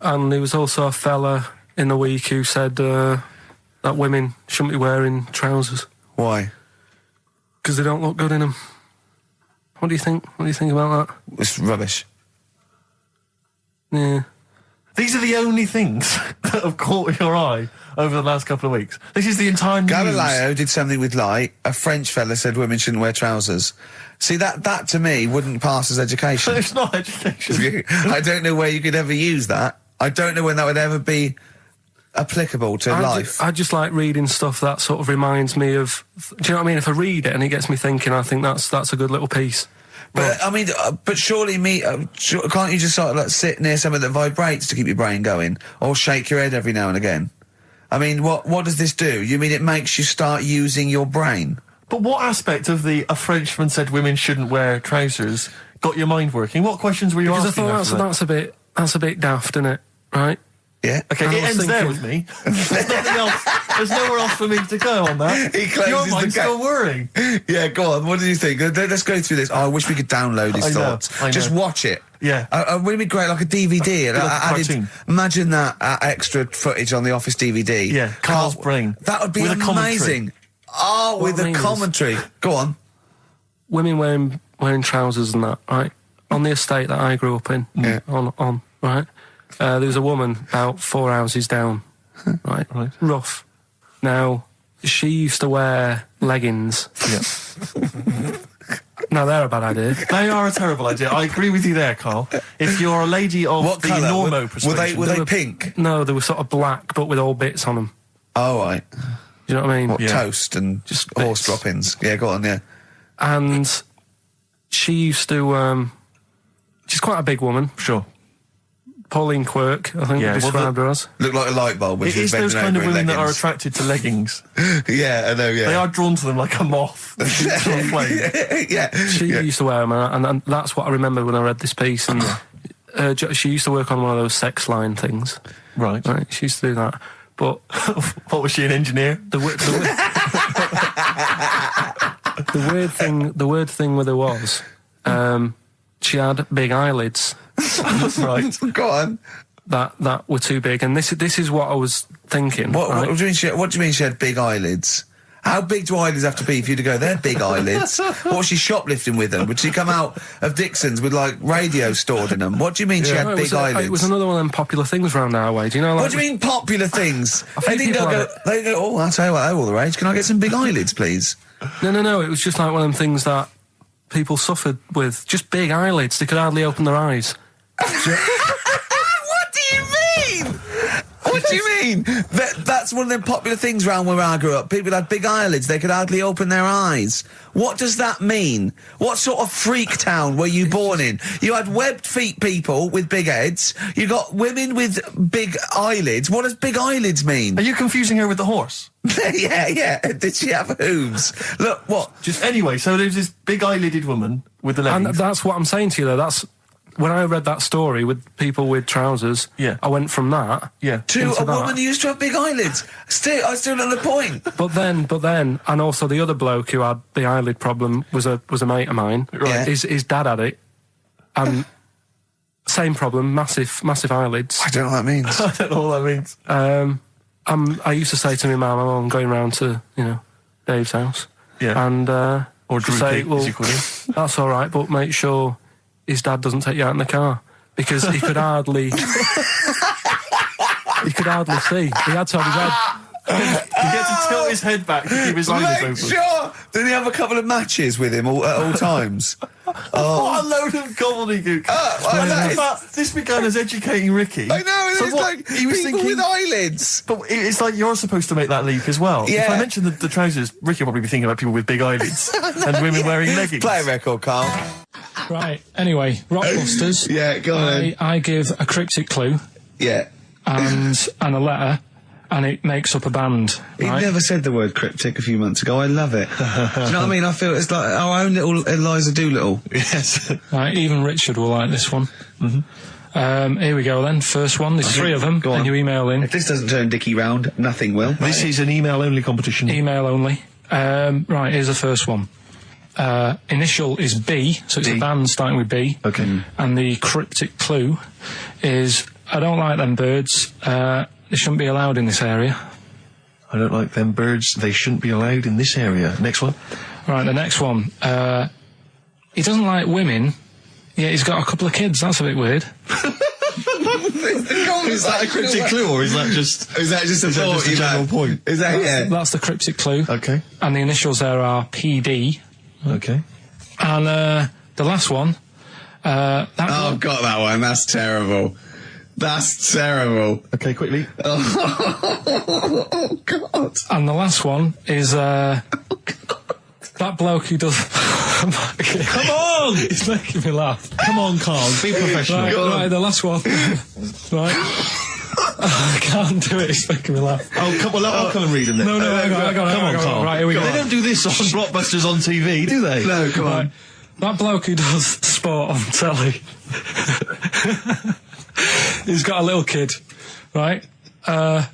And there was also a fella in the week who said that women shouldn't be wearing trousers. Why? Because they don't look good in them. What do you think? What do you think about that? It's rubbish. Yeah. These are the only things that have caught your eye over the last couple of weeks. This is the entire news. Galileo did something with light. A French fella said women shouldn't wear trousers. See, that to me wouldn't pass as education. It's not education. I don't know where you could ever use that. I don't know when that would ever be applicable to life. I just like reading stuff that sort of reminds me of... Do you know what I mean? If I read it and it gets me thinking, I think that's a good little piece. But, I mean, surely can't you just sort of sit near something that vibrates to keep your brain going? Or shake your head every now and again? I mean, what does this do? You mean it makes you start using your brain? But what aspect of a Frenchman said women shouldn't wear trousers got your mind working? What questions were you asking? Because I thought that's a bit daft, isn't it? Right? Yeah. Okay, it ends there with me. There's nothing else. There's nowhere else for me to go on that. Your mind's still worrying. Yeah, go on. What do you think? Let's go through this. Oh, I wish we could download his thoughts. I know. Just watch it. Yeah. Wouldn't it be great, like a DVD? Cartoon. Imagine that extra footage on the Office DVD. Yeah, Carl's brain. That would be amazing. Oh, with a commentary. Go on. Women wearing trousers and that, right? On the estate that I grew up in, on right? There was a woman about 4 houses down, right? Rough. Now, she used to wear leggings. Yeah. No, they're a bad idea. They are a terrible idea. I agree with you there, Carl. If you're a lady of what the colour? normo persuasion... Were they pink? No, they were sort of black, but with all bits on them. Oh, right. Do you know what I mean? What, toast and just horse droppings? Yeah, go on, yeah. And she used to... she's quite a big woman. Sure. Pauline Quirk, I think we described her as. Looked like a light bulb when it she was is those kind of women leggings. that are attracted to leggings. Yeah, I know, yeah. They are drawn to them like a moth. Yeah. She used to wear them, and that's what I remember when I read this piece. And she used to work on one of those sex line things. Right. She used to do that. But what was she, an engineer? The weird thing with her was, she had big eyelids. Right. Go on. That were too big, and this is what I was thinking. What right? do you mean she had big eyelids? How big do eyelids have to be for you to go, they're big eyelids? What was she shoplifting with them? Would she come out of Dixon's with, like, radio stored in them? What do you mean she had big eyelids? It was another one of them popular things around our way. Do you know? Like, what do you mean popular things? They go, oh, I'll tell you what, they're all the rage. Can I get some big eyelids, please? No. It was just like one of them things that people suffered with. Just big eyelids. They could hardly open their eyes. What do you mean? What do you mean? That's one of them popular things round where I grew up. People had big eyelids. They could hardly open their eyes. What does that mean? What sort of freak town were you born in? You had webbed feet people with big heads. You got women with big eyelids. What does big eyelids mean? Are you confusing her with the horse? Yeah. Did she have hooves? Look, what? Just anyway, so there's this big eyelided woman with the leggings. And that's what I'm saying to you, though. That's... When I read that story with people with trousers, I went from that to a woman who used to have big eyelids. I still not the point. But then, and also the other bloke who had the eyelid problem was a mate of mine. Right. His dad had it, and same problem, massive eyelids. I don't know what that means. I don't know what that means. I used to say to my mum, I'm going round to Dave's house, and or Drew say, Pig, well, as you call him. that's all right, but make sure his dad doesn't take you out in the car, because he could hardly see. He had to have his head. He had to tilt his head back to keep his eyelids open. Sure. Did he have a couple of matches with him at all times? What a load of gobbledygook. This began as educating Ricky. I know, So it's what, like he was people thinking, with eyelids. But it's like you're supposed to make that leap as well. Yeah. If I mention the trousers, Ricky will probably be thinking about people with big eyelids and women wearing leggings. Play a record, Carl. Right. Anyway, Rockbusters. Yeah, go on. I give a cryptic clue. Yeah. And a letter, and it makes up a band. He Right? never said the word cryptic a few months ago. I love it. Do you know what I mean? I feel it's like our own little Eliza Doolittle. Yes. Right, even Richard will like this one. Here we go then. First one. There's three of them, Go on. and you email in. If this doesn't turn Dickie round, nothing will. This is an email-only competition. Email only. Right, here's the first one. Initial is B, so it's B. a band starting with B. Okay. And the cryptic clue is, I don't like them birds. They shouldn't be allowed in this area. I don't like them birds. They shouldn't be allowed in this area. Next one. Right, the next one. He doesn't like women, yet he's got a couple of kids. That's a bit weird. Is that a cryptic clue, or is that just a general point? Is that That's the cryptic clue. Okay. And the initials there are PD. Okay. And the last one. I've got that one. That's terrible. That's terrible. Okay, quickly. Oh, God. And the last one is that bloke who does... Come on! He's making me laugh. Come on, Carl. Be professional. Right, the last one. Right. I can't do it, it's making me laugh. Oh, come on, I'll come and read them then. No, hang on, Come on, Carl. Right, here we go. They don't do this on Rockbusters on TV, do they? No, come on. Right. That bloke who does sport on telly. He's got a little kid, right?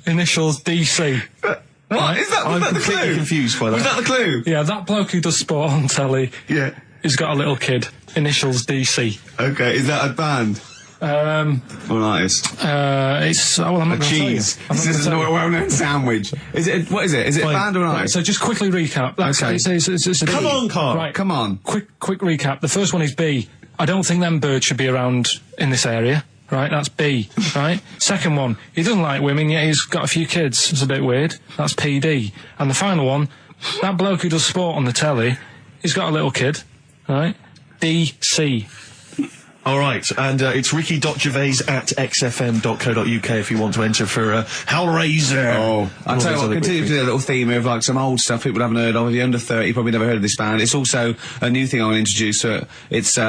Initials DC. What? Right. Was that the completely clue? confused by that. Was that the clue? Yeah, that bloke who does sport on telly. Yeah. He's got a little kid. Initials DC. Okay, is that a band? Or an artist? It's well, I'm not A gonna tell you. cheese. I'm not This is gonna a tell you. well-known sandwich. Is it? What is it? Is it a band or an Right, artist? so just quickly recap. That's Okay. it's a Come B. on, Carl. Right, Come on. Quick recap. The first one is B. I don't think them birds should be around in this area. Right, that's B. Right. Second one, he doesn't like women, yet he's got a few kids. It's a bit weird. That's PD. And the final one, that bloke who does sport on the telly, he's got a little kid. Right. DC. All right, and it's ricky.gervais@xfm.co.uk if you want to enter for Hellraiser. Oh, I'll tell you what, continue to do a little theme of like some old stuff people haven't heard of. If you're under 30, you probably never heard of this band. It's also a new thing I want to introduce. It's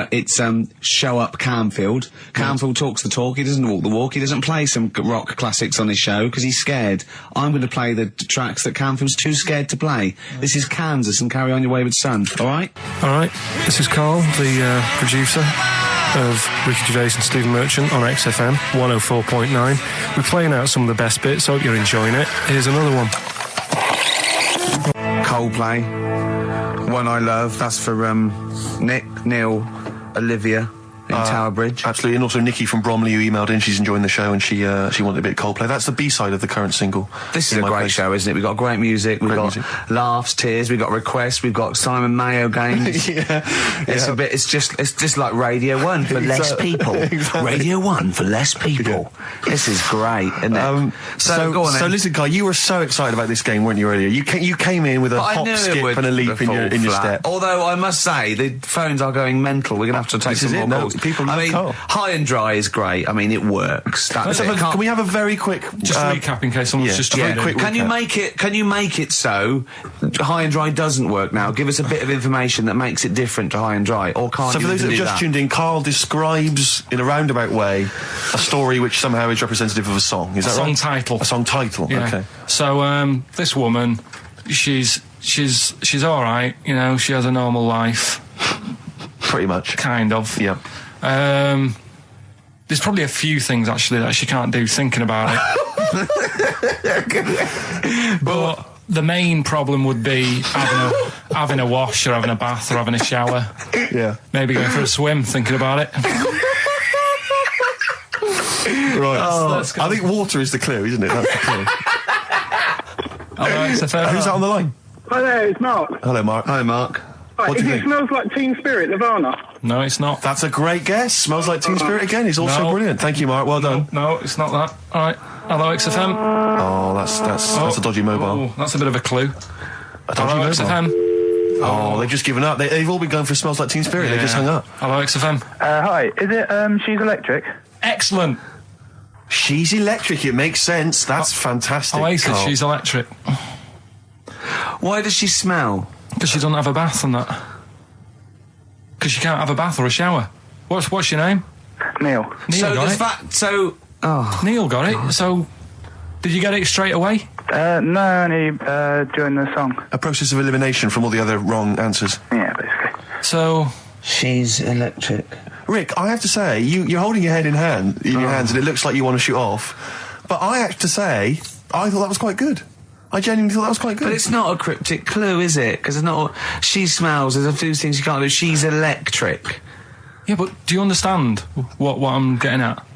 Show Up Camfield. Camfield talks the talk, he doesn't walk the walk, he doesn't play some rock classics on his show because he's scared. I'm going to play the tracks that Camfield's too scared to play. This is Kansas and Carry On Your Wayward Son, alright? All right. This is Carl, the producer. of Ricky Gervais and Stephen Merchant on XFM 104.9. We're playing out some of the best bits. Hope you're enjoying it. Here's another one. Coldplay, One I Love. That's for Nick, Neil, Olivia in Tower Bridge. Absolutely, and also Nikki from Bromley, who emailed in. She's enjoying the show, and she wanted a bit of Coldplay. That's the B-side of the current single. This is a great show, isn't it? We've got great music, we've got laughs, tears, we've got requests, we've got Simon Mayo games. It's just like Radio 1 for less people. Exactly. Radio 1 for less people. This is great, isn't it? So go on then. So listen, Guy, you were so excited about this game, weren't you, earlier? You came in with a hop, skip and a leap in your step. Although I must say, the phones are going mental. We're going to have to take some more calls. People love Carl. High and Dry is great. I mean, it works. Can we have a very quick just recap in case someone's just very quick Can you make it so High and Dry doesn't work now? Give us a bit of information that makes it different to High and Dry, or can't you? So for those that have just tuned in, Carl describes in a roundabout way a story which somehow is representative of a song. Is that right? Title. A song title. Yeah. Okay. So this woman, she's all right. You know, she has a normal life. Pretty much. Kind of. Yeah. There's probably a few things actually that she can't do thinking about it. But the main problem would be having a wash or having a bath or having a shower. Yeah. Maybe going for a swim thinking about it. Right. I think water is the clue, isn't it? That's the clue. Who's that on the line? Hi there, it's Mark. Hello, Mark. Hi, Mark. Right, is it Smells Like Teen Spirit, Nirvana? No, it's not. That's a great guess. Smells Like Teen Spirit again. He's also brilliant. Thank you, Mark. Well done. No, it's not that. All right. Hello, XFM. Oh, that's a dodgy mobile. Oh, that's a bit of a clue. A dodgy Hello, mobile. XFM. Oh, they've just given up. They've all been going for Smells Like Teen Spirit. Yeah. They just hung up. Hello, XFM. Hi, is it She's Electric? Excellent. She's Electric. It makes sense. That's fantastic. Oasis, Carl. She's Electric. Why does she smell? Because she doesn't have a bath and that. Because she can't have a bath or a shower. What's your name? Neil. Neil got it. Neil got it. So, did you get it straight away? No, only during the song. A process of elimination from all the other wrong answers. Yeah, basically. So, She's Electric. Rick, I have to say, you're holding your head in your hands, and it looks like you want to shoot off. But I have to say, I thought that was quite good. I genuinely thought that was quite good. But it's not a cryptic clue, is it? Because it's not. She smells. There's a few things you can't do. She's electric. yeah, but do you understand what I'm getting at?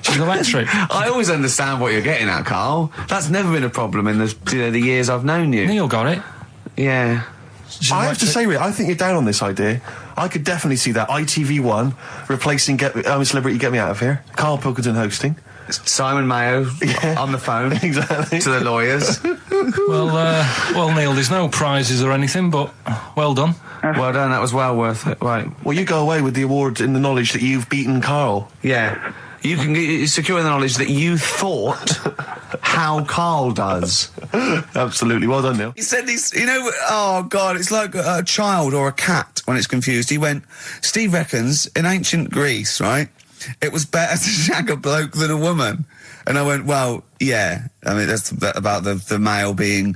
She's electric. I always understand what you're getting at, Carl. That's never been a problem in the years I've known you. Neil got it. Yeah. I have to say, Rick, I think you're down on this idea. I could definitely see that ITV1 replacing Celebrity Get Me Out of Here. Karl Pilkington hosting. Simon Mayo on the phone. Exactly. To the lawyers. Well, Neil, there's no prizes or anything, but well done. Well done, that was well worth it. Right. Well, you go away with the award in the knowledge that you've beaten Carl. Yeah. You can secure the knowledge that you thought how Carl does. Absolutely. Well done, Neil. He said this, oh God, it's like a child or a cat when it's confused. He went, Steve reckons in ancient Greece, right, it was better to shag a bloke than a woman. And I went, well, yeah. I mean, that's about the male being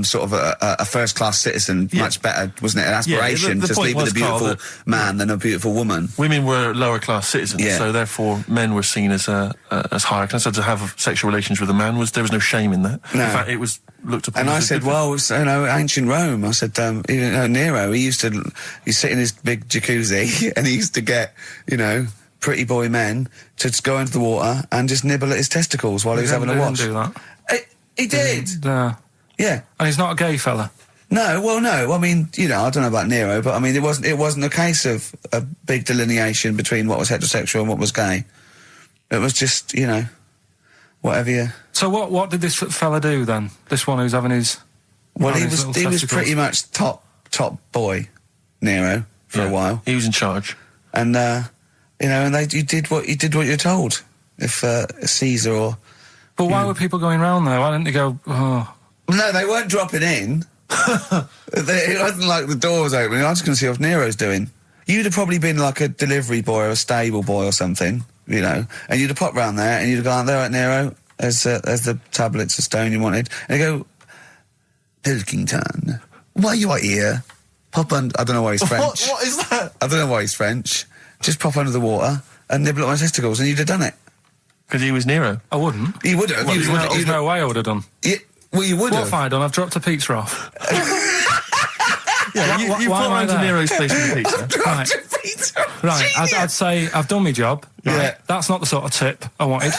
sort of a first-class citizen. Yeah. Much better, wasn't it? An aspiration to sleep with a beautiful man than a beautiful woman. Women were lower-class citizens, so therefore men were seen as higher class. So to have sexual relations with a man there was no shame in that. No. In fact, it was looked upon. And I said, well, ancient Rome. I said, Nero. He sit in his big jacuzzi and he used to get, pretty boy men to go into the water and just nibble at his testicles while he was having a watch. He didn't do that. He did. Yeah. And he's not a gay fella. No. Well, no. I mean, I don't know about Nero, but I mean, it wasn't a case of a big delineation between what was heterosexual and what was gay. It was just, whatever you. So what did this fella do then? This one who's having his. Well, he was pretty much top boy, Nero, for a while. He was in charge. And you did what you're told. If Caesar or. But why were people going round there? Why didn't they go? Oh. No, they weren't dropping in. It wasn't like the door was opening. I was going to see what Nero's doing. You'd have probably been like a delivery boy or a stable boy or something, and you'd have popped round there and you'd have gone, there, right, Nero, as the tablets of stone you wanted, and you go, Pilkington, why you are here? Pop on. I don't know why he's French. What is that? I don't know why he's French. just pop under the water and nibble at my testicles, and you'd have done it. Because he was Nero. I wouldn't. You would have. There's no way I would have done. Yeah, well, you would What have. have I done? I've dropped a pizza off. Yeah, you why put am I around to there? Nero's place with the pizza. Right. Right, I'd say I've done my job. Right? Yeah. That's not the sort of tip I wanted.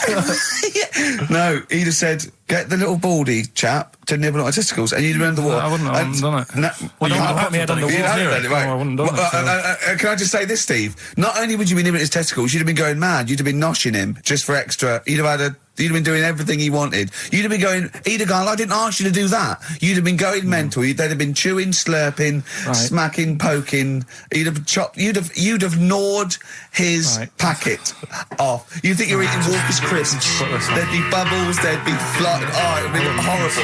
No, he'd have said, get the little baldy chap to nibble at my testicles, and you'd have been under the water. I wouldn't have done it. No, Well, you no, wouldn't have put me head under you'd water. have done it, right. No, I wouldn't have done it, Can I just say this, Steve? Not only would you be nibbling his testicles, you'd have been going mad. You'd have been noshing him just for extra. You'd have been doing everything he wanted. You'd have been going, he'd have gone, I didn't ask you to do that. You'd have been going mental. They'd have been chewing, slurping, smacking, poking. You'd have chopped. You'd have gnawed his packet off. You think you're eating Walker's crisps? There'd be bubbles. There'd be flood. Oh, it'd be horrible.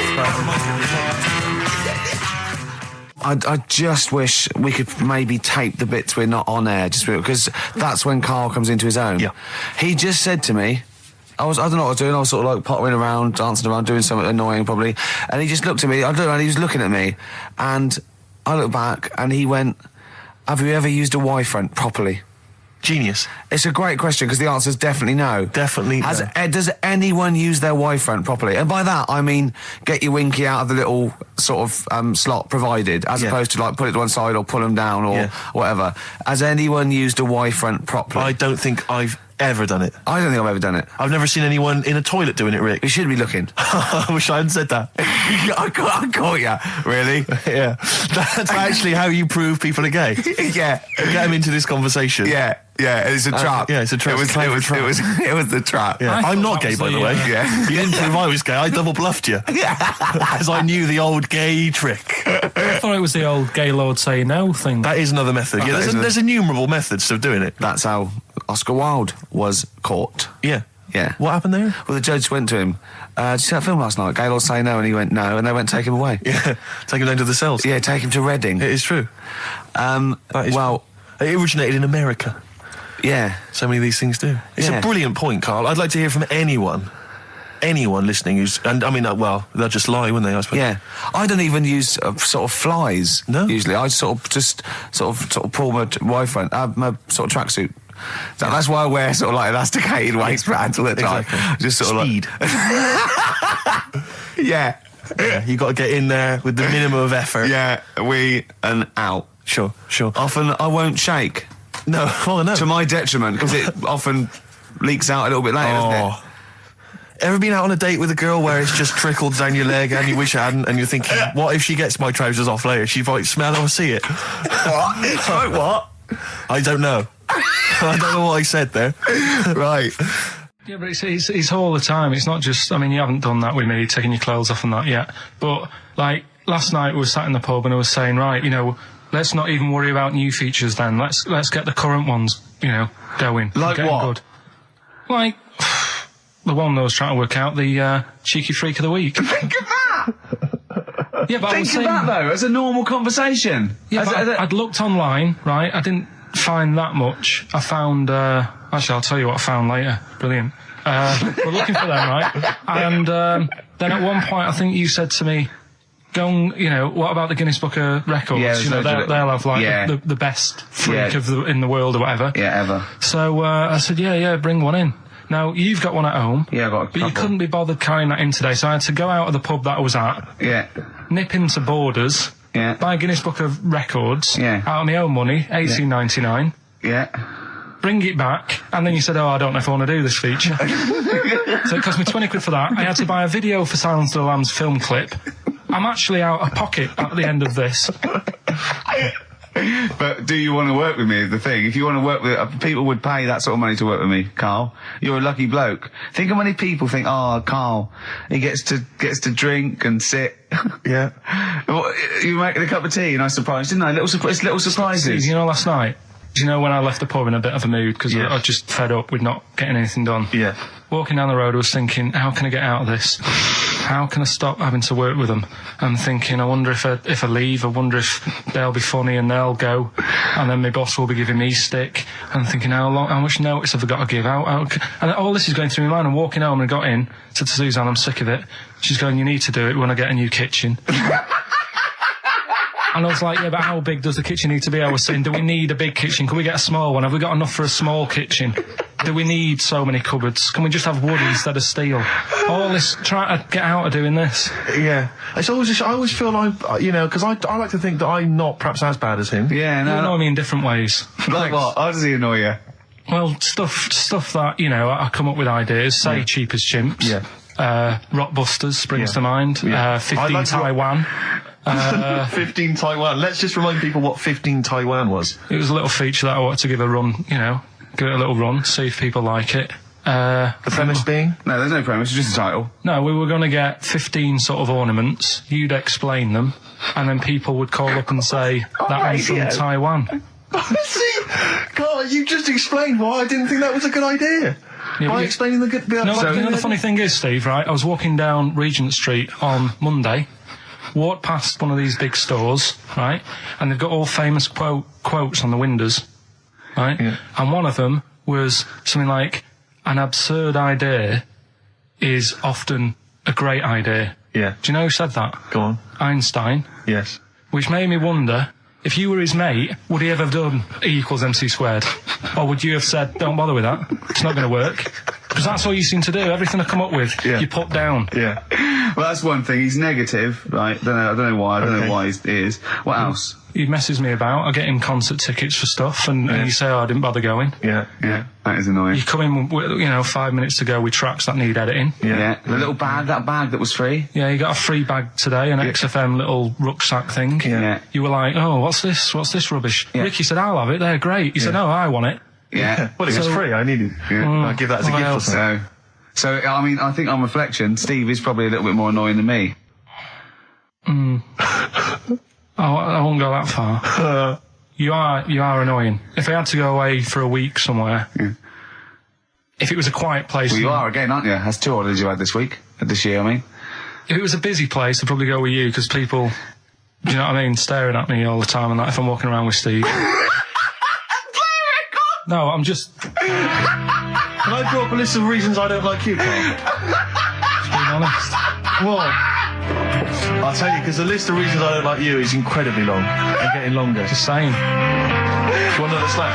I just wish we could maybe tape the bits we're not on air, just because that's when Karl comes into his own. Yeah. He just said to me, I don't know what I was doing, I was sort of like pottering around, dancing around, doing something annoying probably, and he just looked at me, I don't know, and he was looking at me, and I looked back, and he went, have you ever used a Y-front properly? Genius. It's a great question, because the answer is definitely no. Definitely no. Does anyone use their Y-front properly? And by that, I mean, get your winky out of the little sort of slot provided, as opposed to like put it to one side or pull them down or whatever. Has anyone used a Y-front properly? I don't think I've ever done it. I don't think I've ever done it. I've never seen anyone in a toilet doing it, Rick. You should be looking. I wish I hadn't said that. I caught you. Really? Yeah. That's actually how you prove people are gay. Yeah. Get them into this conversation. Yeah. Yeah, it's a trap. Yeah, it's a trap. It was the trap. Yeah. I'm not gay, by the way. Yeah. You didn't prove I was gay. I double bluffed you. As I knew the old gay trick. I thought it was the old gay lord say no thing. That is another method. Yeah, there's innumerable methods of doing it. That's how Oscar Wilde was caught. Yeah. Yeah. What happened there? Well, the judge went to him, did you see that film last night? Gaylord Say No, and he went no, and they went take him away. Yeah. Take him down to the cells. Yeah, take him to Reading. It is true. It originated in America. Yeah. So many of these things do. It's a brilliant point, Karl. I'd like to hear from anyone listening who's, and I mean, well, they'll just lie, wouldn't they, I suppose? Yeah. I don't even use sort of flies. No. Usually. I sort of pull my Y-front, my sort of tracksuit. So that's why I wear sort of like elasticated waistbands all the time. Exactly. Just sort Speed. of like... Yeah. You got to get in there with the minimum of effort. Yeah, and out. Sure. Often I won't shake. No, no. To my detriment, because it often leaks out a little bit later, doesn't it? Ever been out on a date with a girl where it's just trickled down your leg and you wish it hadn't, and you're thinking, what if she gets my trousers off later? She might smell or see it. What? What? I don't know. I don't know what I said there. Right. Yeah, but it's all the time. It's not just, I mean, you haven't done that with me, taking your clothes off and that yet. But, like, last night we were sat in the pub and I was saying, right, you know, let's not even worry about new features then. Let's get the current ones, you know, going. Like what? Good. Like, the one that I was trying to work out, the cheeky freak of the week. Think of that! Yeah, but Think of that, though, as a normal conversation. Yeah, I'd looked online, right? I didn't find that much. I found, actually, I'll tell you what I found later. Brilliant. We're looking for them, right? And then at one point, I think you said to me, go and, you know, what about the Guinness Book of Records? Yeah, you know, they'll have, like, the best freak in the world or whatever. Yeah, ever. So I said, yeah, bring one in. Now, you've got one at home. Yeah, I've got a But couple. you couldn't be bothered carrying that in today, so I had to go out of the pub that I was at, Yeah. nip into Borders, buy a Guinness Book of Records, out of my own money, $18.99. Yeah. Bring it back, and then you said, I don't know if I want to do this feature. So it cost me 20 quid for that. I had to buy a video for Silence of the Lambs film clip. I'm actually out of pocket at the end of this. But do you want to work with me is the thing. If you want to work with... people would pay that sort of money to work with me, Karl. You're a lucky bloke. Think how many people think, Karl, he gets to drink and sit. Yeah. You making a cup of tea and I surprised, didn't I? Little surprises. You know, last night, do you know when I left the pub in a bit of a mood because I just fed up with not getting anything done? Yeah. Walking down the road, I was thinking, how can I get out of this? How can I stop having to work with them? I'm thinking, I wonder if I leave, I wonder if they'll be funny and they'll go, and then my boss will be giving me stick. And I'm thinking, how much notice have I got to give out? And all this is going through my mind. I'm walking home and I got in, said to Suzanne, I'm sick of it. She's going, you need to do it when I get a new kitchen. And I was like, yeah, but how big does the kitchen need to be? I was saying, do we need a big kitchen? Can we get a small one? Have we got enough for a small kitchen? Do we need so many cupboards? Can we just have wood instead of steel? All this, trying to get out of doing this. Yeah. It's always just, I always feel like, you know, because I like to think that I'm not perhaps as bad as him. Yeah, You no. annoy me in different ways. Like what? How does he annoy you? Well, stuff that, you know, I come up with ideas, say Cheap as Chimps. Yeah. Rockbusters springs Yeah. to mind. Yeah. 15 like Taiwan. 15 Taiwan. Let's just remind people what 15 Taiwan was. It was a little feature that I wanted to give a run, you know, give it a little run, see if people like it. The premise being? No, there's no premise, it's just a title. No, we were going to get 15 sort of ornaments, you'd explain them, and then people would call up and say, that one's from Taiwan. See, Carl, you just explained why I didn't think that was a good idea. Yeah, By explaining the good... No, the funny thing is, Steve, right, I was walking down Regent Street on Monday, walked past one of these big stores, right, and they've got all famous quotes on the windows, right, and one of them was something like, an absurd idea is often a great idea. Yeah. Do you know who said that? Go on. Einstein. Yes. Which made me wonder, if you were his mate, would he ever have done E=mc²? Or would you have said, don't bother with that, it's not going to work? Because that's all you seem to do, everything I come up with, you put down. Yeah. Well, that's one thing, he's negative, right? I don't know why he is. What else? He messes me about, I get him concert tickets for stuff, and you say, oh, I didn't bother going. Yeah. Yeah, that is annoying. You come in, with, you know, 5 minutes to go with tracks that need editing. Yeah. The little bag, that bag that was free. Yeah, you got a free bag today, an XFM little rucksack thing. Yeah. You were like, oh, what's this? What's this rubbish? Yeah. Ricky said, I'll have it, they're great. He said, no, I want it. Yeah. Well, it was free, I needed it. Yeah. I'd give that as a gift or something. So, I mean, I think on reflection, Steve is probably a little bit more annoying than me. I won't go that far. You are annoying. If I had to go away for a week somewhere, if it was a quiet place... Well, you are again, aren't you? That's 2 holidays you had this year, I mean. If it was a busy place, I'd probably go with you, because people, do you know what I mean, staring at me all the time and that if I'm walking around with Steve. No, I'm just... Can I draw up a list of reasons I don't like you, Carl? Just being honest. What? I'll tell you, because the list of reasons I don't like you is incredibly long and getting longer. Just saying. Do you want another slap?